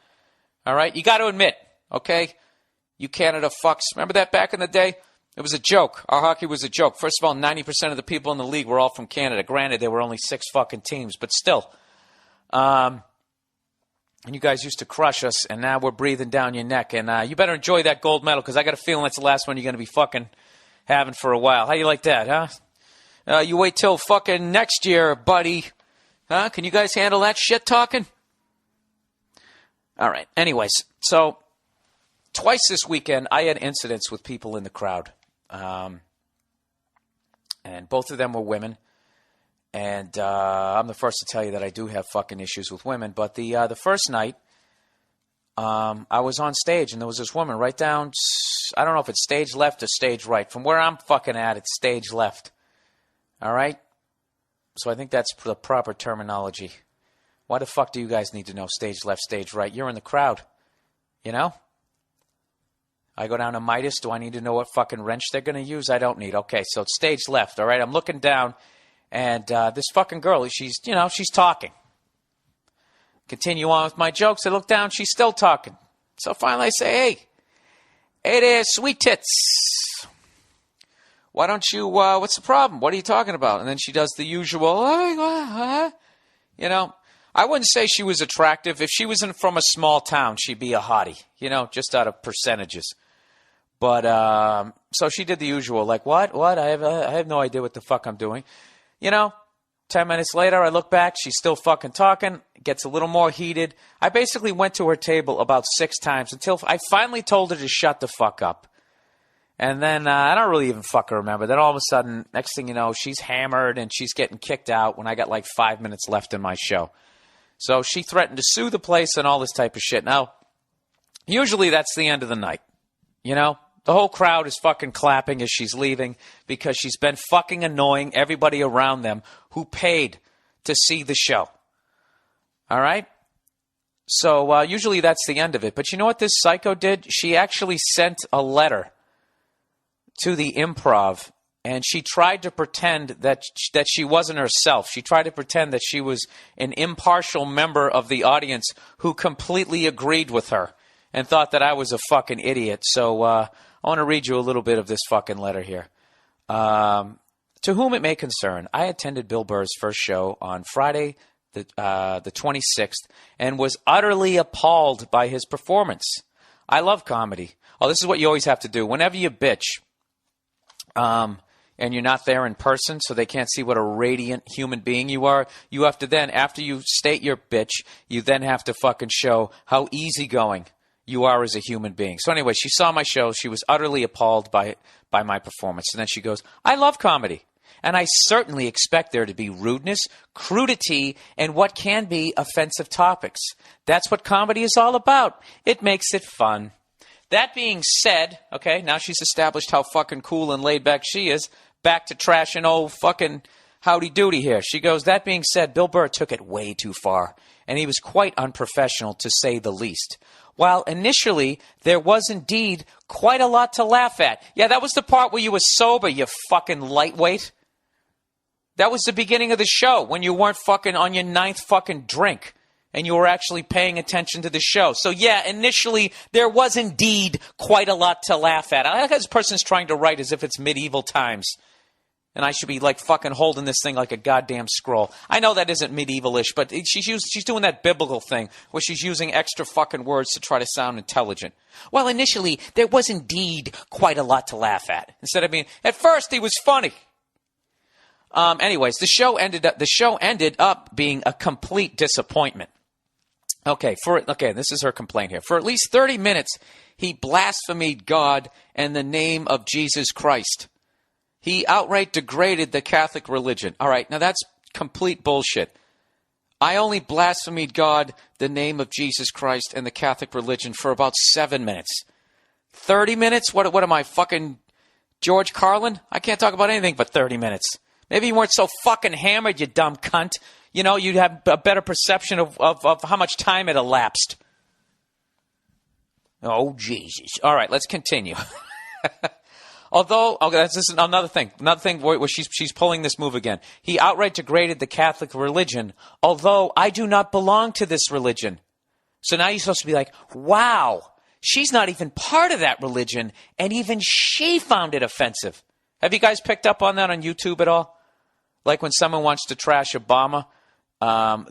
All right? You got to admit, okay? You Canada fucks. Remember that back in the day? It was a joke. Our hockey was a joke. First of all, 90% of the people in the league were all from Canada. Granted, there were only 6 fucking teams, but still. And you guys used to crush us, and now we're breathing down your neck. And you better enjoy that gold medal because I got a feeling that's the last one you're going to be fucking having for a while. How you like that, huh? You wait till fucking next year, buddy. Huh? Can you guys handle that shit talking? All right. Anyways, so... twice this weekend, I had incidents with people in the crowd. And both of them were women. And I'm the first to tell you that I do have fucking issues with women. But the first night, I was on stage, and there was this woman right down, I don't know if it's stage left or stage right. From where I'm fucking at, it's stage left. All right? So I think that's the proper terminology. Why the fuck do you guys need to know stage left, stage right? You're in the crowd, you know? I go down to Midas. Do I need to know what fucking wrench they're going to use? I don't need. Okay, so it's stage left, all right? I'm looking down, and this fucking girl, she's talking. Continue on with my jokes. I look down. She's still talking. So finally I say, hey there, sweet tits. Why don't you, what's the problem? What are you talking about? And then she does the usual, you know. I wouldn't say she was attractive. If she was from a small town, she'd be a hottie, you know, just out of percentages. But, so she did the usual, like, what? I have no idea what the fuck I'm doing. You know, 10 minutes later, I look back. She's still fucking talking. It gets a little more heated. I basically went to her table about 6 times until I finally told her to shut the fuck up. And then I don't really even fucking remember. Then all of a sudden, next thing you know, she's hammered and she's getting kicked out when I got like 5 minutes left in my show. So she threatened to sue the place and all this type of shit. Now, usually that's the end of the night. You know, the whole crowd is fucking clapping as she's leaving because she's been fucking annoying everybody around them who paid to see the show. All right? So usually that's the end of it. But you know what this psycho did? She actually sent a letter to the Improv, and she tried to pretend that she wasn't herself. She tried to pretend that she was an impartial member of the audience who completely agreed with her and thought that I was a fucking idiot. So I want to read you a little bit of this fucking letter here. To whom it may concern, I attended Bill Burr's first show on Friday, the 26th, and was utterly appalled by his performance. I love comedy. Oh, this is what you always have to do. Whenever you bitch, and you're not there in person, so they can't see what a radiant human being you are, you have to then, after you state your bitch, you then have to fucking show how easygoing you are as a human being. So anyway, she saw my show. She was utterly appalled by my performance. And then she goes, I love comedy. And I certainly expect there to be rudeness, crudity, and what can be offensive topics. That's what comedy is all about. It makes it fun. That being said, okay, now she's established how fucking cool and laid back she is. Back to trashing old fucking howdy doody here. She goes, that being said, Bill Burr took it way too far, and he was quite unprofessional to say the least. While initially there was indeed quite a lot to laugh at. Yeah, that was the part where you were sober, you fucking lightweight. That was the beginning of the show when you weren't fucking on your 9th fucking drink. And you were actually paying attention to the show. So, yeah, initially, there was indeed quite a lot to laugh at. I like how this person's trying to write as if it's medieval times. And I should be, like, fucking holding this thing like a goddamn scroll. I know that isn't medieval-ish, but she's doing that biblical thing where she's using extra fucking words to try to sound intelligent. Well, initially, there was indeed quite a lot to laugh at. Instead of being, at first, he was funny. Anyways, the show ended up being a complete disappointment. Okay, this is her complaint here. For at least 30 minutes, he blasphemed God and the name of Jesus Christ. He outright degraded the Catholic religion. All right, now that's complete bullshit. I only blasphemed God, the name of Jesus Christ, and the Catholic religion for about 7 minutes. 30 minutes? What am I, fucking George Carlin? I can't talk about anything but 30 minutes. Maybe you weren't so fucking hammered, you dumb cunt. You know, you'd have a better perception of how much time had elapsed. Oh, Jesus. All right, let's continue. Although, this is another thing. Another thing where she's pulling this move again. He outright degraded the Catholic religion, although I do not belong to this religion. So now you're supposed to be like, wow, she's not even part of that religion, and even she found it offensive. Have you guys picked up on that on YouTube at all? Like when someone wants to trash Obama,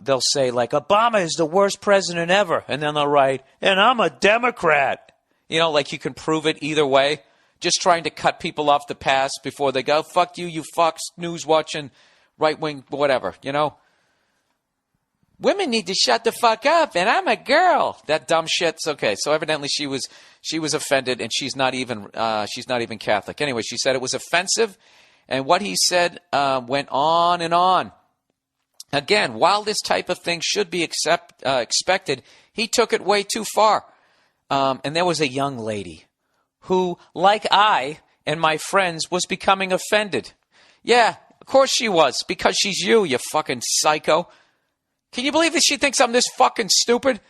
they'll say, like, Obama is the worst president ever. And then they'll write, and I'm a Democrat. You know, like you can prove it either way. Just trying to cut people off the pass before they go, fuck you, you Fox News watching right-wing whatever, you know. Women need to shut the fuck up, and I'm a girl. That dumb shit's okay. So evidently she was offended, and she's not even Catholic. Anyway, she said it was offensive, and what he said went on and on. Again, while this type of thing should be expected, he took it way too far. And there was a young lady who, like I and my friends, was becoming offended. Yeah, of course she was, because she's you fucking psycho. Can you believe that she thinks I'm this fucking stupid?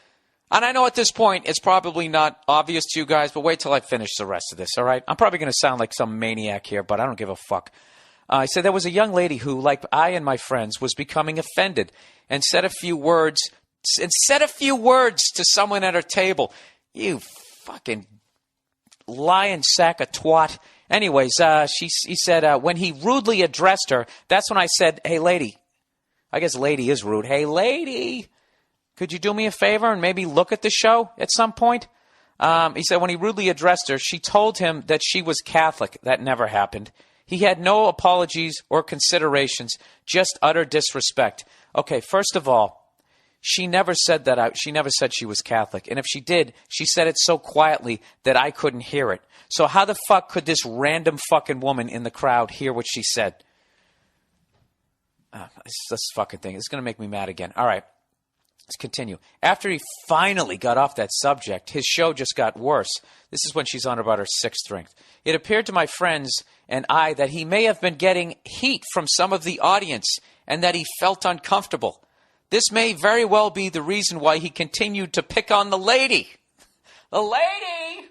And I know at this point it's probably not obvious to you guys, but wait till I finish the rest of this, all right? I'm probably going to sound like some maniac here, but I don't give a fuck. I said there was a young lady who, like I and my friends, was becoming offended and said a few words to someone at her table. You fucking lying sack of twat. Anyways, he said when he rudely addressed her, that's when I said, hey, lady. I guess lady is rude. Hey, lady, could you do me a favor and maybe look at the show at some point? He said when he rudely addressed her, she told him that she was Catholic. That never happened. He had no apologies or considerations, just utter disrespect. Okay, first of all, she never said that. She never said she was Catholic. And if she did, she said it so quietly that I couldn't hear it. So how the fuck could this random fucking woman in the crowd hear what she said? This fucking thing. It's going to make me mad again. All right. Let's continue. After he finally got off that subject, his show just got worse. This is when she's on about her sixth drink. It appeared to my friends and I that he may have been getting heat from some of the audience and that he felt uncomfortable. This may very well be the reason why he continued to pick on the lady. The lady!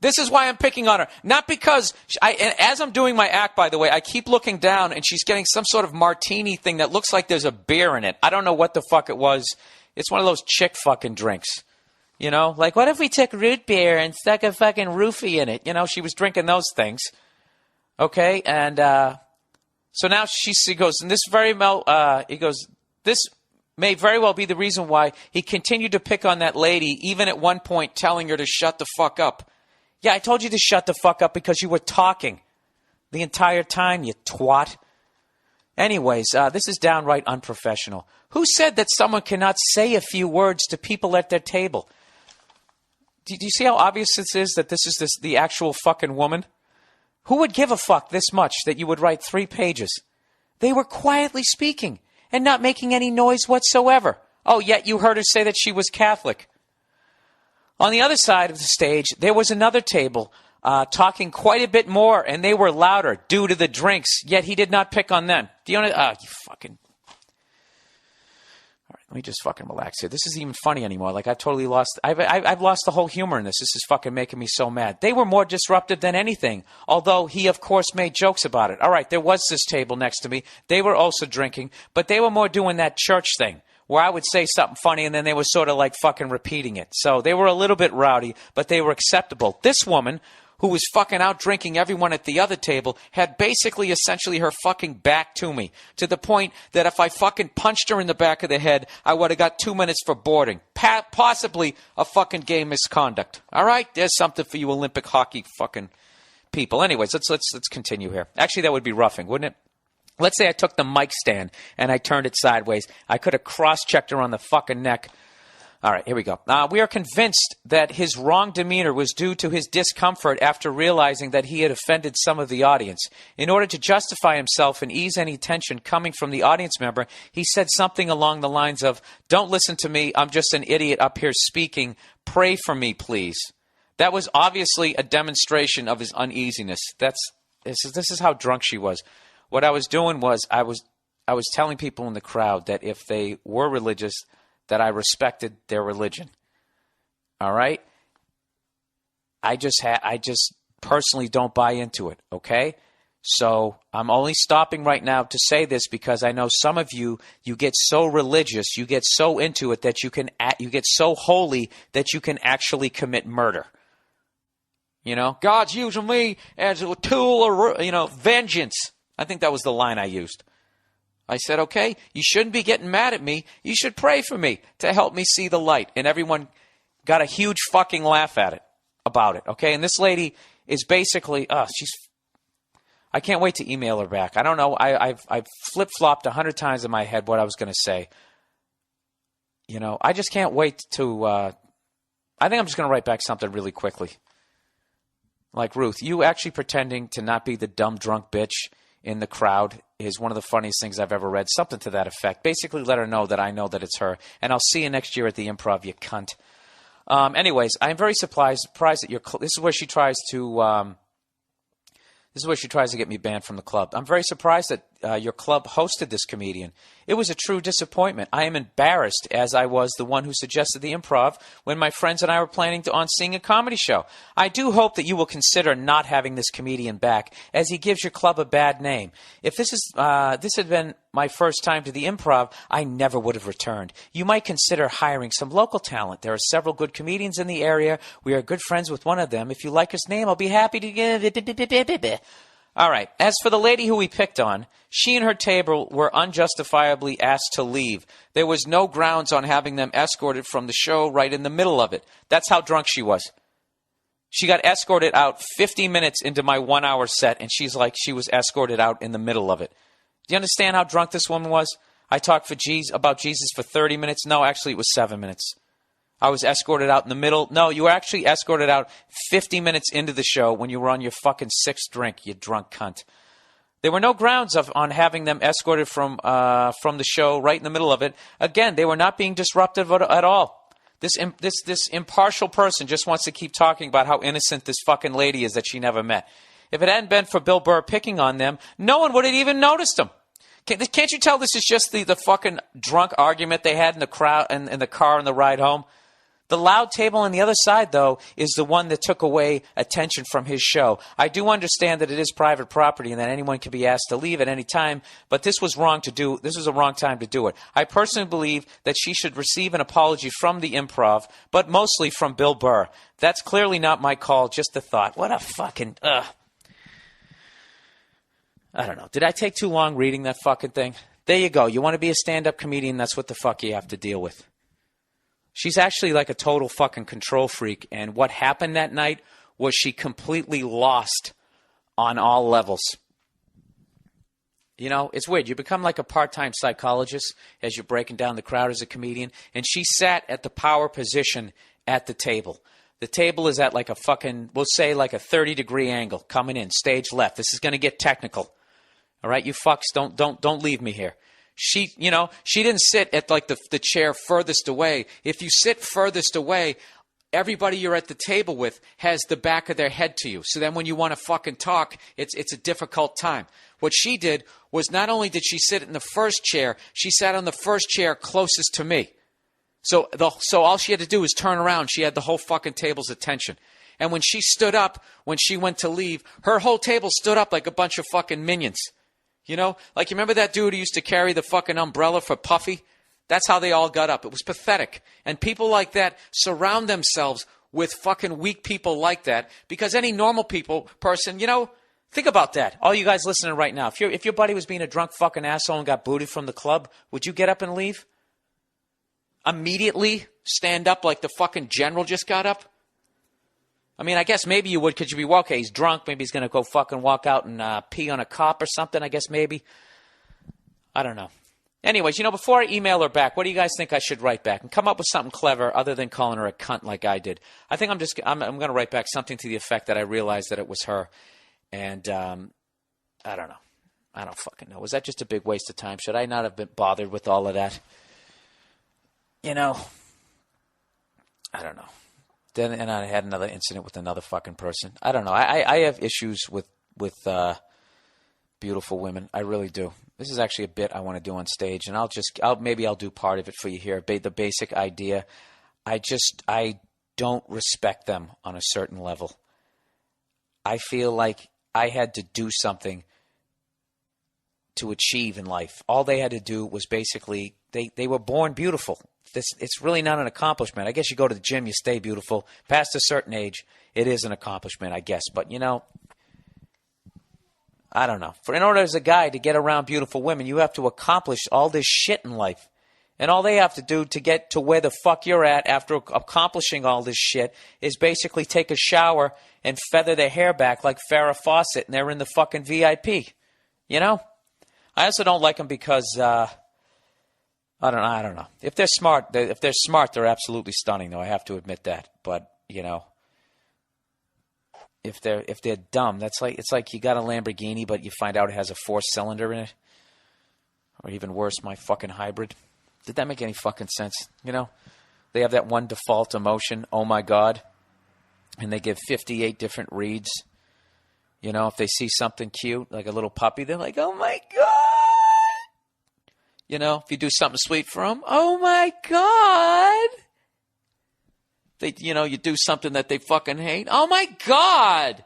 This is why I'm picking on her. Not because, and as I'm doing my act, by the way, I keep looking down and she's getting some sort of martini thing that looks like there's a beer in it. I don't know what the fuck it was. It's one of those chick fucking drinks. You know, like what if we took root beer and stuck a fucking roofie in it? You know, she was drinking those things. Okay, and so now she goes, and this this may very well be the reason why he continued to pick on that lady, even at one point telling her to shut the fuck up. Yeah, I told you to shut the fuck up because you were talking the entire time, you twat. Anyways, this is downright unprofessional. Who said that someone cannot say a few words to people at their table? Do you see how obvious this is that this is the actual fucking woman? Who would give a fuck this much that you would write 3 pages? They were quietly speaking and not making any noise whatsoever. Oh, yet you heard her say that she was Catholic. On the other side of the stage, there was another table talking quite a bit more, and they were louder due to the drinks, yet he did not pick on them. Do you know? You fucking... All right, let me just fucking relax here. This isn't even funny anymore. Like, I've totally lost... I've lost the whole humor in this. This is fucking making me so mad. They were more disruptive than anything, although he, of course, made jokes about it. All right, there was this table next to me. They were also drinking, but they were more doing that church thing, where I would say something funny and then they were sort of like fucking repeating it. So they were a little bit rowdy, but they were acceptable. This woman, who was fucking out drinking everyone at the other table, had basically essentially her fucking back to me, to the point that if I fucking punched her in the back of the head, I would have got 2 minutes for boarding. Possibly a fucking gay misconduct. All right? There's something for you Olympic hockey fucking people. Anyways, let's continue here. Actually, that would be roughing, wouldn't it? Let's say I took the mic stand and I turned it sideways. I could have cross-checked her on the fucking neck. All right, here we go. We are convinced that his wrong demeanor was due to his discomfort after realizing that he had offended some of the audience. In order to justify himself and ease any tension coming from the audience member, he said something along the lines of, "Don't listen to me, I'm just an idiot up here speaking. Pray for me, please." That was obviously a demonstration of his uneasiness. This is how drunk she was. What I was doing was I was telling people in the crowd that if they were religious, that I respected their religion. All right? I just personally don't buy into it, okay? So I'm only stopping right now to say this because I know some of you get so religious, you get so into it that you get so holy that you can actually commit murder. You know, God's using me as a tool of, vengeance. I think that was the line I used. I said, okay, you shouldn't be getting mad at me. You should pray for me to help me see the light. And everyone got a huge fucking laugh about it, okay? And this lady is basically, I can't wait to email her back. I don't know. I've flip-flopped 100 times in my head what I was going to say. You know, I just can't wait to, I think I'm just going to write back something really quickly. Like, Ruth, you actually pretending to not be the dumb drunk bitch in the crowd is one of the funniest things I've ever read. Something to that effect. Basically, let her know that I know that it's her. And I'll see you next year at the Improv, you cunt. Anyways, I'm very surprised that this is where she tries to get me banned from the club. I'm very surprised that your club hosted this comedian. It was a true disappointment. I am embarrassed, as I was the one who suggested the Improv when my friends and I were planning on seeing a comedy show. I do hope that you will consider not having this comedian back, as he gives your club a bad name. If this had been my first time to the Improv, I never would have returned. You might consider hiring some local talent. There are several good comedians in the area. We are good friends with one of them. If you like his name, I'll be happy to give it. All right. As for the lady who we picked on, she and her table were unjustifiably asked to leave. There was no grounds on having them escorted from the show right in the middle of it. That's how drunk she was. She got escorted out 50 minutes into my 1-hour set, and she's like, she was escorted out in the middle of it. Do you understand how drunk this woman was? I talked about Jesus for 30 minutes. No, actually, it was 7 minutes. I was escorted out in the middle. No, you were actually escorted out 50 minutes into the show when you were on your fucking 6th drink, you drunk cunt. There were no grounds on having them escorted from the show right in the middle of it. Again, they were not being disruptive at all. This impartial person just wants to keep talking about how innocent this fucking lady is that she never met. If it hadn't been for Bill Burr picking on them, no one would have even noticed them. Can't you tell this is just the fucking drunk argument they had in the crowd and in the car on the ride home? The loud table on the other side, though, is the one that took away attention from his show. I do understand that it is private property and that anyone can be asked to leave at any time, but this was wrong to do. This was a wrong time to do it. I personally believe that she should receive an apology from the Improv, but mostly from Bill Burr. That's clearly not my call, just a thought. What a fucking... I don't know. Did I take too long reading that fucking thing? There you go. You want to be a stand-up comedian, that's what the fuck you have to deal with. She's actually like a total fucking control freak, and what happened that night was she completely lost on all levels. You know, it's weird. You become like a part-time psychologist as you're breaking down the crowd as a comedian, and she sat at the power position at the table. The table is at like a fucking, we'll say like a 30-degree angle coming in, stage left. This is going to get technical. All right, you fucks, don't leave me here. She didn't sit at like the chair furthest away. If you sit furthest away, everybody you're at the table with has the back of their head to you. So then when you want to fucking talk, it's a difficult time. What she did was not only did she sit in the first chair, she sat on the first chair closest to me. So all she had to do was turn around. She had the whole fucking table's attention. And when she stood up, when she went to leave, her whole table stood up like a bunch of fucking minions. You know, like you remember that dude who used to carry the fucking umbrella for Puffy? That's how they all got up. It was pathetic. And people like that surround themselves with fucking weak people like that, because any normal person, you know, think about that. All you guys listening right now, if your buddy was being a drunk fucking asshole and got booted from the club, would you get up and leave? Immediately stand up like the fucking general just got up? I mean, I guess maybe you would, because you'd be, well, okay, he's drunk. Maybe he's going to go fucking walk out and pee on a cop or something, I guess maybe. I don't know. Anyways, before I email her back, what do you guys think I should write back? And come up with something clever other than calling her a cunt like I did. I think I'm going to write back something to the effect that I realized that it was her. And I don't know. I don't fucking know. Was that just a big waste of time? Should I not have been bothered with all of that? I don't know. And I had another incident with another fucking person. I don't know. I have issues with beautiful women. I really do. This is actually a bit I want to do on stage, and maybe I'll do part of it for you here. The basic idea. I don't respect them on a certain level. I feel like I had to do something to achieve in life. All they had to do was basically they were born beautiful. It's really not an accomplishment. I guess you go to the gym, you stay beautiful. Past a certain age, it is an accomplishment, I guess. But, I don't know. In order as a guy to get around beautiful women, you have to accomplish all this shit in life. And all they have to do to get to where the fuck you're at after accomplishing all this shit is basically take a shower and feather their hair back like Farrah Fawcett, and they're in the fucking VIP. I also don't like them because... I don't know. If they're smart, they're absolutely stunning, though. I have to admit that. But, if they're dumb. It's like you got a Lamborghini, but you find out it has a 4-cylinder in it, or even worse, my fucking hybrid. Did that make any fucking sense? You know, they have that one default emotion, oh my God, and they give 58 different reads. You know, if they see something cute, like a little puppy, they're like, oh my God. You know, if you do something sweet for them, oh my God. You do something that they fucking hate. Oh my God.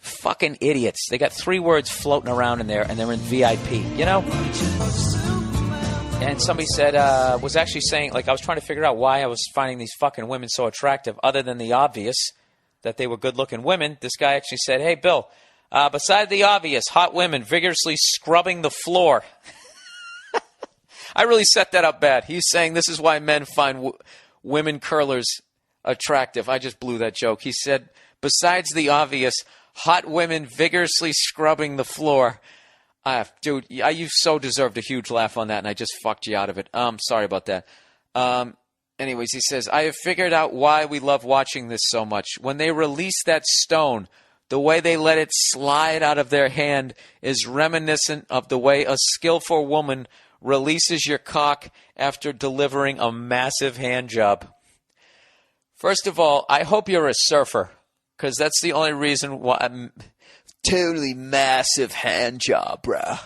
Fucking idiots. They got 3 words floating around in there and they're in VIP, you know? And somebody said, was actually saying, like, I was trying to figure out why I was finding these fucking women so attractive, other than the obvious, that they were good-looking women. This guy actually said, hey, Bill, beside the obvious, hot women vigorously scrubbing the floor. I really set that up bad. He's saying this is why men find women curlers attractive. I just blew that joke. He said, besides the obvious, hot women vigorously scrubbing the floor. Dude, you so deserved a huge laugh on that, and I just fucked you out of it. Sorry about that. Anyways, he says, I have figured out why we love watching this so much. When they release that stone, the way they let it slide out of their hand is reminiscent of the way a skillful woman releases your cock after delivering a massive hand job. First of all, I hope you're a surfer, because that's the only reason why I'm totally massive hand job, bro.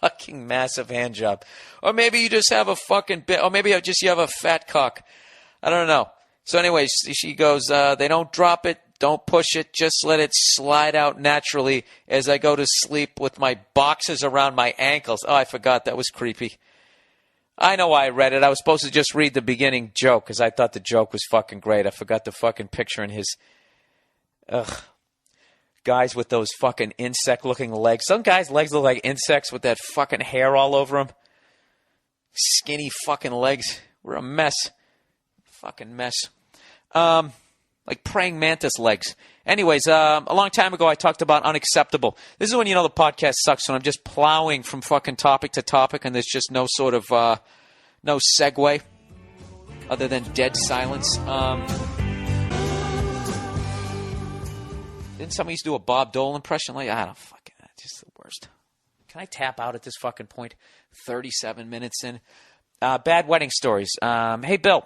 Fucking massive hand job. Or maybe you just have a fucking bit, or maybe you have a fat cock. I don't know. So anyways, she goes, they don't drop it, don't push it, just let it slide out naturally as I go to sleep with my boxes around my ankles. Oh, I forgot. That was creepy. I know why I read it. I was supposed to just read the beginning joke because I thought the joke was fucking great. I forgot the fucking picture in his... guys with those fucking insect-looking legs. Some guys' legs look like insects with that fucking hair all over them. Skinny fucking legs. We're a mess. Fucking mess. Like praying mantis legs. Anyways, a long time ago I talked about unacceptable. This is when you know the podcast sucks, when I'm just plowing from fucking topic to topic and there's just no sort of, no segue other than dead silence. Didn't somebody used to do a Bob Dole impression? Like, I don't fucking, that's just the worst. Can I tap out at this fucking point? 37 minutes in. Bad wedding stories. Hey, Bill.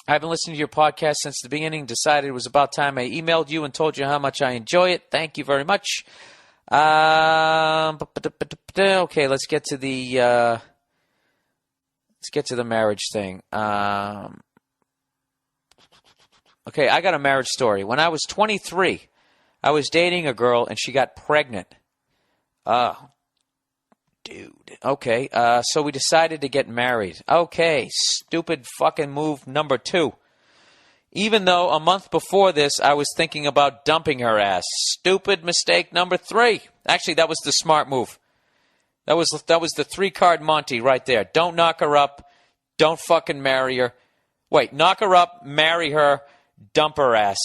I've been listening to your podcast since the beginning. Decided it was about time I emailed you and told you how much I enjoy it. Thank you very much. Okay, let's get to the marriage thing. Okay, I got a marriage story. When I was 23, I was dating a girl and she got pregnant. Oh, dude. Okay, so we decided to get married. Okay, stupid fucking move number 2. Even though a month before this, I was thinking about dumping her ass. Stupid mistake number 3. Actually, that was the smart move. That was the 3-card Monty right there. Don't knock her up. Don't fucking marry her. Wait, knock her up, marry her, dump her ass.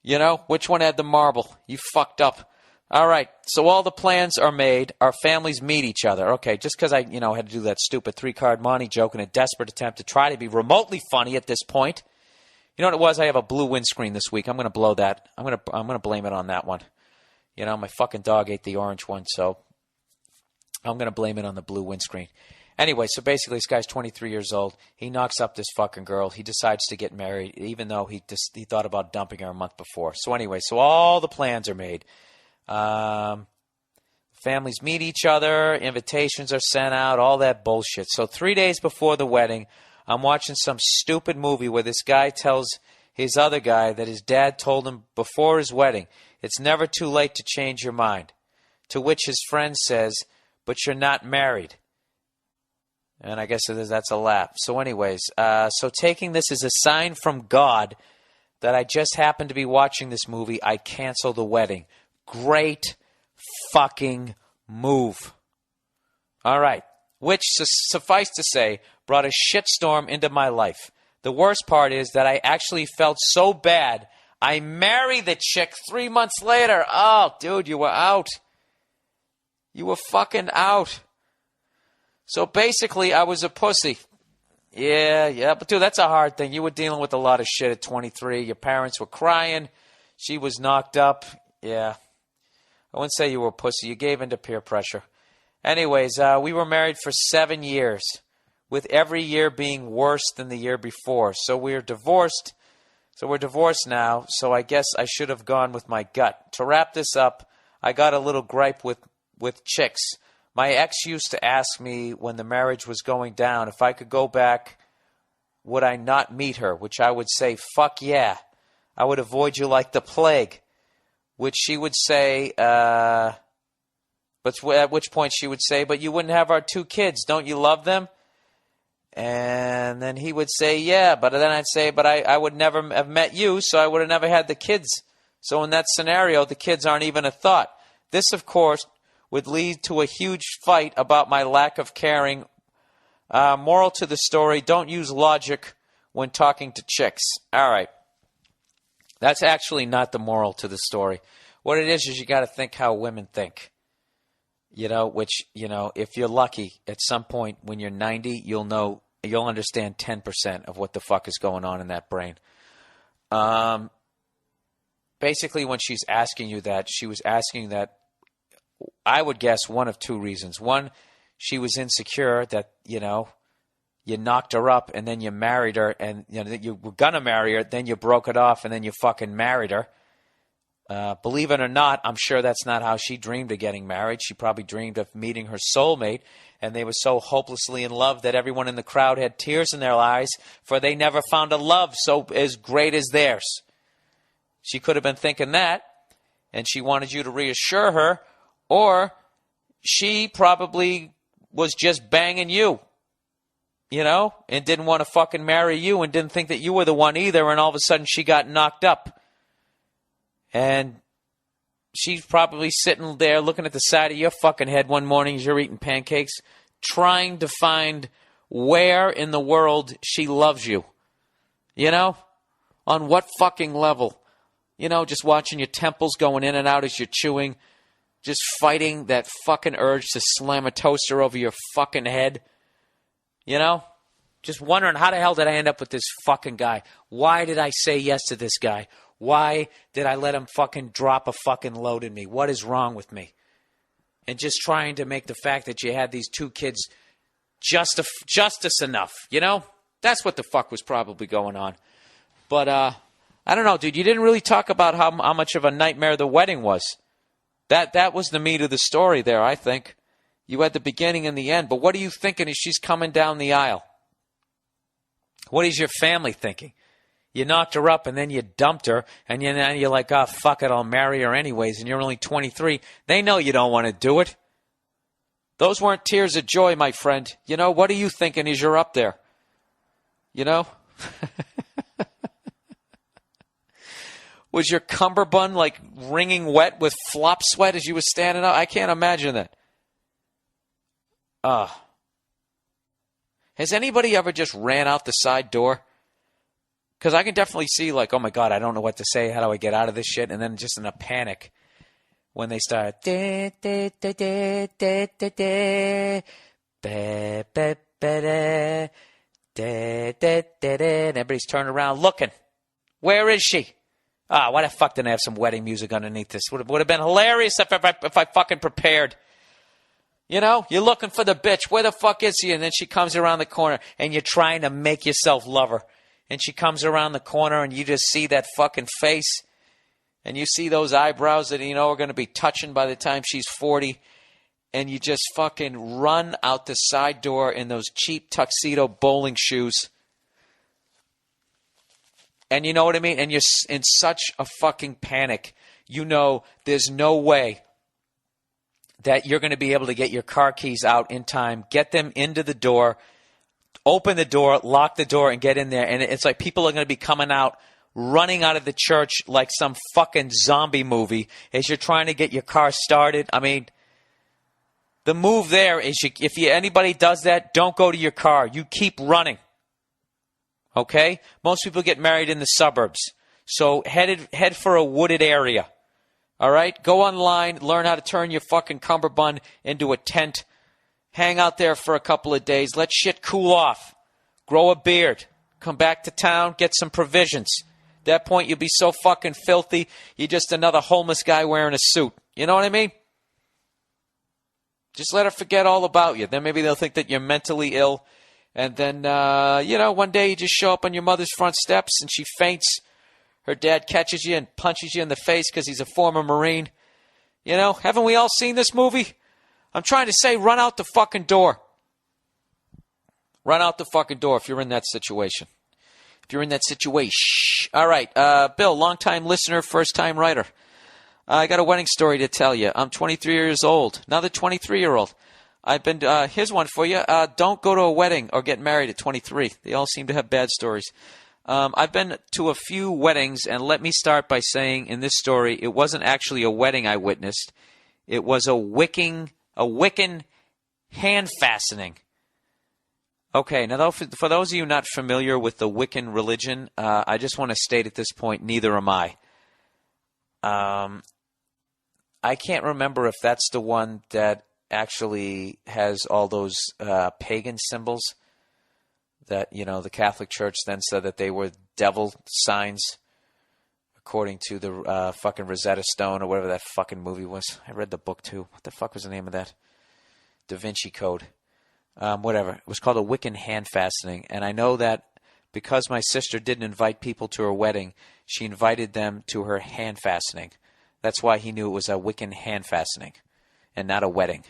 You know, which one had the marble? You fucked up. All right, so all the plans are made. Our families meet each other. Okay, just because I, had to do that stupid 3-card Monty joke in a desperate attempt to try to be remotely funny at this point. You know what it was? I have a blue windscreen this week. I'm going to blow that. I'm going to blame it on that one. My fucking dog ate the orange one, so I'm going to blame it on the blue windscreen. Anyway, so basically this guy's 23 years old. He knocks up this fucking girl. He decides to get married, even though he thought about dumping her a month before. So anyway, so all the plans are made. Families meet each other, invitations are sent out, all that bullshit. So 3 days before the wedding, I'm watching some stupid movie where this guy tells his other guy that his dad told him before his wedding, it's never too late to change your mind. To which his friend says, but you're not married. And I guess that's a laugh. So anyways, so taking this as a sign from God that I just happened to be watching this movie, I cancel the wedding. Great fucking move. All right. Which, suffice to say, brought a shitstorm into my life. The worst part is that I actually felt so bad, I married the chick 3 months later. Oh, dude, you were out. You were fucking out. So basically, I was a pussy. Yeah. But, dude, that's a hard thing. You were dealing with a lot of shit at 23. Your parents were crying. She was knocked up. Yeah. I wouldn't say you were a pussy. You gave in to peer pressure. Anyways, we were married for 7 years, with every year being worse than the year before. So we're divorced. So we're divorced now, so I guess I should have gone with my gut. To wrap this up, I got a little gripe with chicks. My ex used to ask me when the marriage was going down if I could go back, would I not meet her? Which I would say, fuck yeah. I would avoid you like the plague. Which she would say, but at which point she would say, but you wouldn't have our 2 kids. Don't you love them? And then he would say, yeah. But then I'd say, but I would never have met you, so I would have never had the kids. So in that scenario, the kids aren't even a thought. This, of course, would lead to a huge fight about my lack of caring. Moral to the story, don't use logic when talking to chicks. All right. That's actually not the moral to the story. What it is you got to think how women think. Which, if you're lucky, at some point when you're 90, you'll understand 10% of what the fuck is going on in that brain. Basically, when she's asking you that, she was asking that, I would guess, one of 2 reasons. One, she was insecure that, you knocked her up and then you married her, and you were going to marry her, then you broke it off and then you fucking married her. Believe it or not, I'm sure that's not how she dreamed of getting married. She probably dreamed of meeting her soulmate, and they were so hopelessly in love that everyone in the crowd had tears in their eyes, for they never found a love so as great as theirs. She could have been thinking that, and she wanted you to reassure her, or she probably was just banging you, and didn't want to fucking marry you and didn't think that you were the one either, and all of a sudden she got knocked up. And she's probably sitting there looking at the side of your fucking head one morning as you're eating pancakes, trying to find where in the world she loves you. On what fucking level? Just watching your temples going in and out as you're chewing, just fighting that fucking urge to slam a toaster over your fucking head. Just wondering, how the hell did I end up with this fucking guy? Why did I say yes to this guy? Why did I let him fucking drop a fucking load in me? What is wrong with me? And just trying to make the fact that you had these 2 kids justice enough, That's what the fuck was probably going on. But, I don't know, dude. You didn't really talk about how much of a nightmare the wedding was. That was the meat of the story there, I think. You had the beginning and the end. But what are you thinking as she's coming down the aisle? What is your family thinking? You knocked her up and then you dumped her, and you're like, oh, fuck it, I'll marry her anyways, and you're only 23. They know you don't want to do it. Those weren't tears of joy, my friend. What are you thinking as you're up there? Was your cummerbund like wringing wet with flop sweat as you were standing up? I can't imagine that. Has anybody ever just ran out the side door? Because I can definitely see, like, oh my God, I don't know what to say. How do I get out of this shit? And then just in a panic when they start, and everybody's turning around looking. Where is she? Why the fuck didn't I have some wedding music underneath this? Would have been hilarious if I fucking prepared. You're looking for the bitch. Where the fuck is she? And then she comes around the corner, and you're trying to make yourself love her. And she comes around the corner, and you just see that fucking face. And you see those eyebrows that are going to be touching by the time she's 40. And you just fucking run out the side door in those cheap tuxedo bowling shoes. And you know what I mean? And you're in such a fucking panic. There's no way that you're going to be able to get your car keys out in time, get them into the door, open the door, lock the door, and get in there. And it's like people are going to be coming out, running out of the church like some fucking zombie movie as you're trying to get your car started. I mean, the move there is if anybody does that, don't go to your car. You keep running. Okay? Most people get married in the suburbs. So head for a wooded area. All right? Go online, learn how to turn your fucking cummerbund into a tent. Hang out there for a couple of days. Let shit cool off. grow a beard, come back to town, get some provisions. At that point, you'll be so fucking filthy, you're just another homeless guy wearing a suit. You know what I mean? Just let her forget all about you. Then maybe they'll think that you're mentally ill. And then, one day you just show up on your mother's front steps and she faints. Her dad catches you and punches you in the face because he's a former Marine. You know, haven't we all seen this movie? I'm trying to say, run out the fucking door. Run out the fucking door if you're in that situation. If you're in that situation. All right, Bill, long-time listener, first-time writer. I got a wedding story to tell you. I'm 23 years old. Another 23-year-old. Here's one for you. Don't go to a wedding or get married at 23. They all seem to have bad stories. I've been to a few weddings, and let me start by saying in this story, it wasn't actually a wedding I witnessed. It was a Wiccan hand fastening. Okay, now for those of you not familiar with the Wiccan religion, I just want to state at this point, neither am I. I can't remember if that's the one that actually has all those pagan symbols that, the Catholic Church then said that they were devil signs, according to the fucking Rosetta Stone or whatever that fucking movie was. I read the book too. What the fuck was the name of that? Da Vinci Code. Whatever. It was called a Wiccan hand fastening. And I know that because my sister didn't invite people to her wedding, she invited them to her hand fastening. That's why he knew it was a Wiccan hand fastening and not a wedding.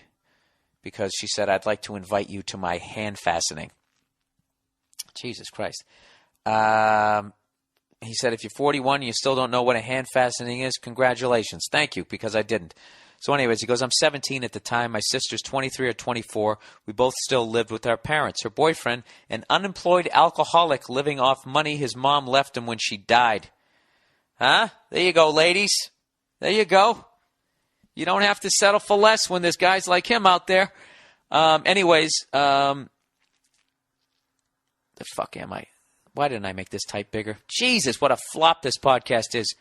Because she said, I'd like to invite you to my hand fastening. Jesus Christ. He said, if you're 41 and you still don't know what a hand fastening is, congratulations. Thank you, because I didn't. So anyways, he goes, I'm 17 at the time. My sister's 23 or 24. We both still lived with our parents. Her boyfriend, an unemployed alcoholic living off money his mom left him when she died. Huh? There you go, ladies. There you go. You don't have to settle for less when there's guys like him out there. The fuck am I? Why didn't I make this type bigger? Jesus, what a flop this podcast is.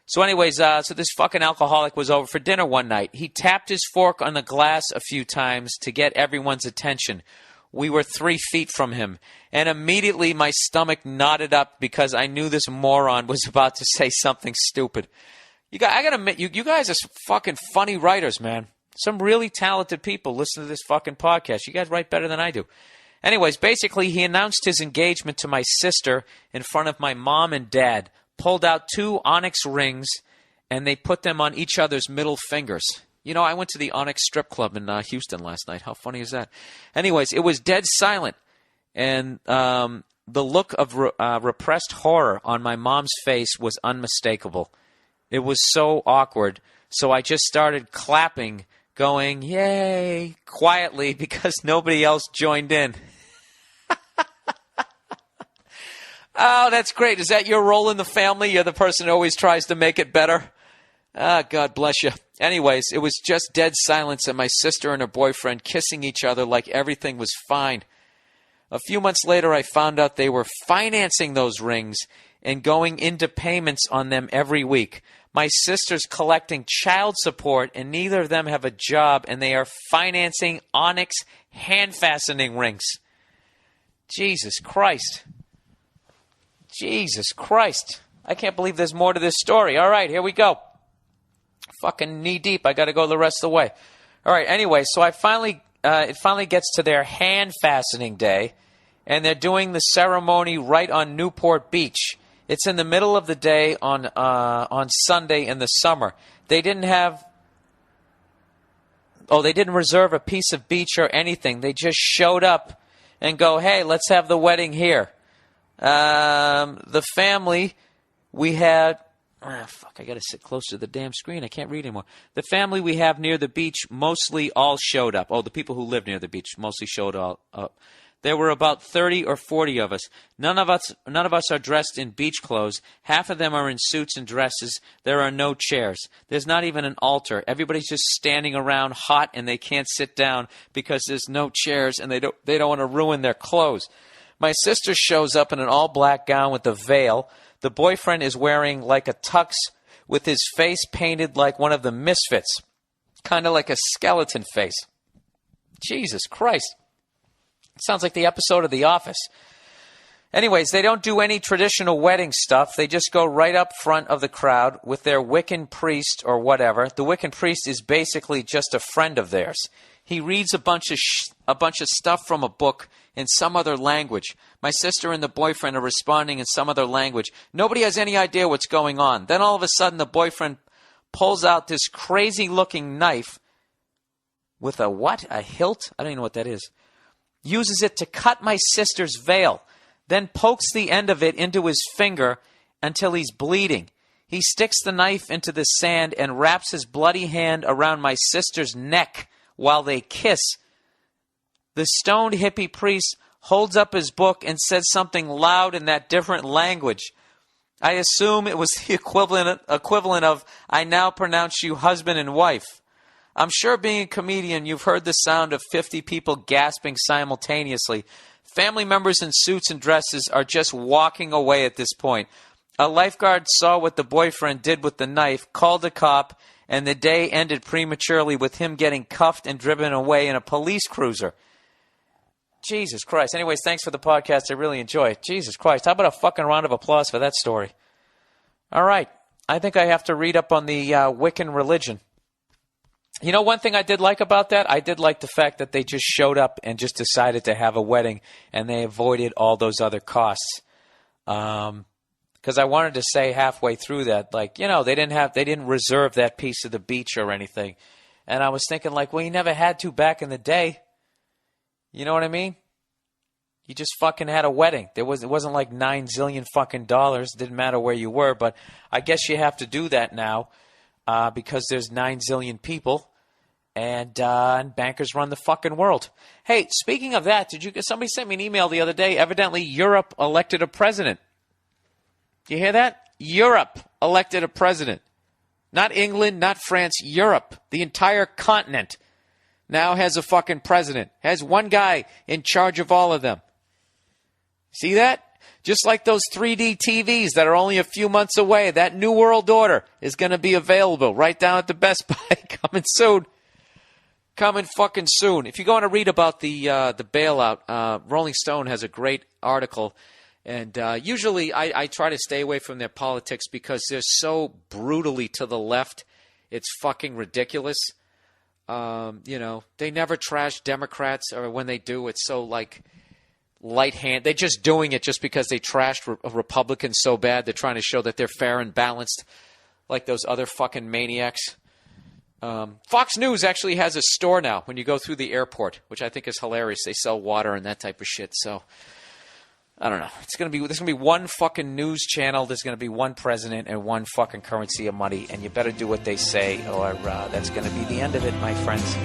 So anyways, so this fucking alcoholic was over for dinner one night. He tapped his fork on the glass a few times to get everyone's attention. We were 3 feet from him. And immediately my stomach knotted up because I knew this moron was about to say something stupid. I gotta admit, you guys are fucking funny writers, man. Some really talented people listen to this fucking podcast. You guys write better than I do. Anyways, basically, he announced his engagement to my sister in front of my mom and dad, pulled out 2 onyx rings, and they put them on each other's middle fingers. You know, I went to the Onyx strip club in Houston last night. How funny is that? Anyways, it was dead silent, and the look of repressed horror on my mom's face was unmistakable. It was so awkward, so I just started clapping, going, yay, quietly, because nobody else joined in. Oh, that's great. Is that your role in the family? You're the person who always tries to make it better? Ah, God bless you. Anyways, it was just dead silence and my sister and her boyfriend kissing each other like everything was fine. A few months later, I found out they were financing those rings and going into payments on them every week. My sister's collecting child support, and neither of them have a job, and they are financing onyx hand-fastening rings. Jesus Christ. Jesus Christ. I can't believe there's more to this story. All right, here we go. Fucking knee-deep. I got to go the rest of the way. All right, anyway, so it finally gets to their hand-fastening day, and they're doing the ceremony right on Newport Beach. It's in the middle of the day on Sunday in the summer. They didn't reserve a piece of beach or anything. They just showed up and go, hey, let's have the wedding here. The family we had, I got to sit close to the damn screen. I can't read anymore. The family we have near the beach mostly all showed up. Oh, the people who live near the beach mostly showed all up. There were about 30 or 40 of us. None of us are dressed in beach clothes. Half of them are in suits and dresses. There are no chairs. There's not even an altar. Everybody's just standing around hot and they can't sit down because there's no chairs and they don't want to ruin their clothes. My sister shows up in an all-black gown with a veil. The boyfriend is wearing like a tux with his face painted like one of the Misfits, kind of like a skeleton face. Jesus Christ. It sounds like the episode of The Office. Anyways, they don't do any traditional wedding stuff. They just go right up front of the crowd with their Wiccan priest or whatever. The Wiccan priest is basically just a friend of theirs. He reads a bunch of stuff from a book in some other language. My sister and the boyfriend are responding in some other language. Nobody has any idea what's going on. Then all of a sudden the boyfriend pulls out this crazy-looking knife with a what? A hilt? I don't even know what that is. Uses it to cut my sister's veil. Then pokes the end of it into his finger until he's bleeding. He sticks the knife into the sand and wraps his bloody hand around my sister's neck while they kiss. The stoned hippie priest holds up his book and says something loud in that different language. I assume it was the equivalent of, I now pronounce you husband and wife. I'm sure being a comedian, you've heard the sound of 50 people gasping simultaneously. Family members in suits and dresses are just walking away at this point. A lifeguard saw what the boyfriend did with the knife, called a cop, and the day ended prematurely with him getting cuffed and driven away in a police cruiser. Jesus Christ. Anyways, thanks for the podcast. I really enjoy it. Jesus Christ. How about a fucking round of applause for that story? All right. I think I have to read up on the Wiccan religion. You know, one thing I did like about that, I did like the fact that they just showed up and just decided to have a wedding, and they avoided all those other costs. Because I wanted to say halfway through that, like, you know, they didn't reserve that piece of the beach or anything. And I was thinking, like, well, you never had to back in the day. You know what I mean? You just fucking had a wedding. It wasn't like $9 zillion fucking dollars. Didn't matter where you were, but I guess you have to do that now because there's 9 zillion people. And bankers run the fucking world. Hey, speaking of that, somebody sent me an email the other day. Evidently, Europe elected a president. Do you hear that? Europe elected a president. Not England, not France, Europe. The entire continent now has a fucking president. Has one guy in charge of all of them. See that? Just like those 3D TVs that are only a few months away. That New World Order is going to be available right down at the Best Buy. Coming soon. Coming fucking soon. If you go on to read about the bailout, Rolling Stone has a great article. And usually I try to stay away from their politics because they're so brutally to the left. It's fucking ridiculous. You know, they never trash Democrats, or when they do, it's so like light hand. They're just doing it just because they trashed Republicans so bad. They're trying to show that they're fair and balanced, like those other fucking maniacs. Fox News actually has a store now when you go through the airport, which I think is hilarious. They sell water and that type of shit. So I don't know. There's gonna be one fucking news channel. There's gonna be one president and one fucking currency of money, and you better do what they say, or that's gonna be the end of it, my friends.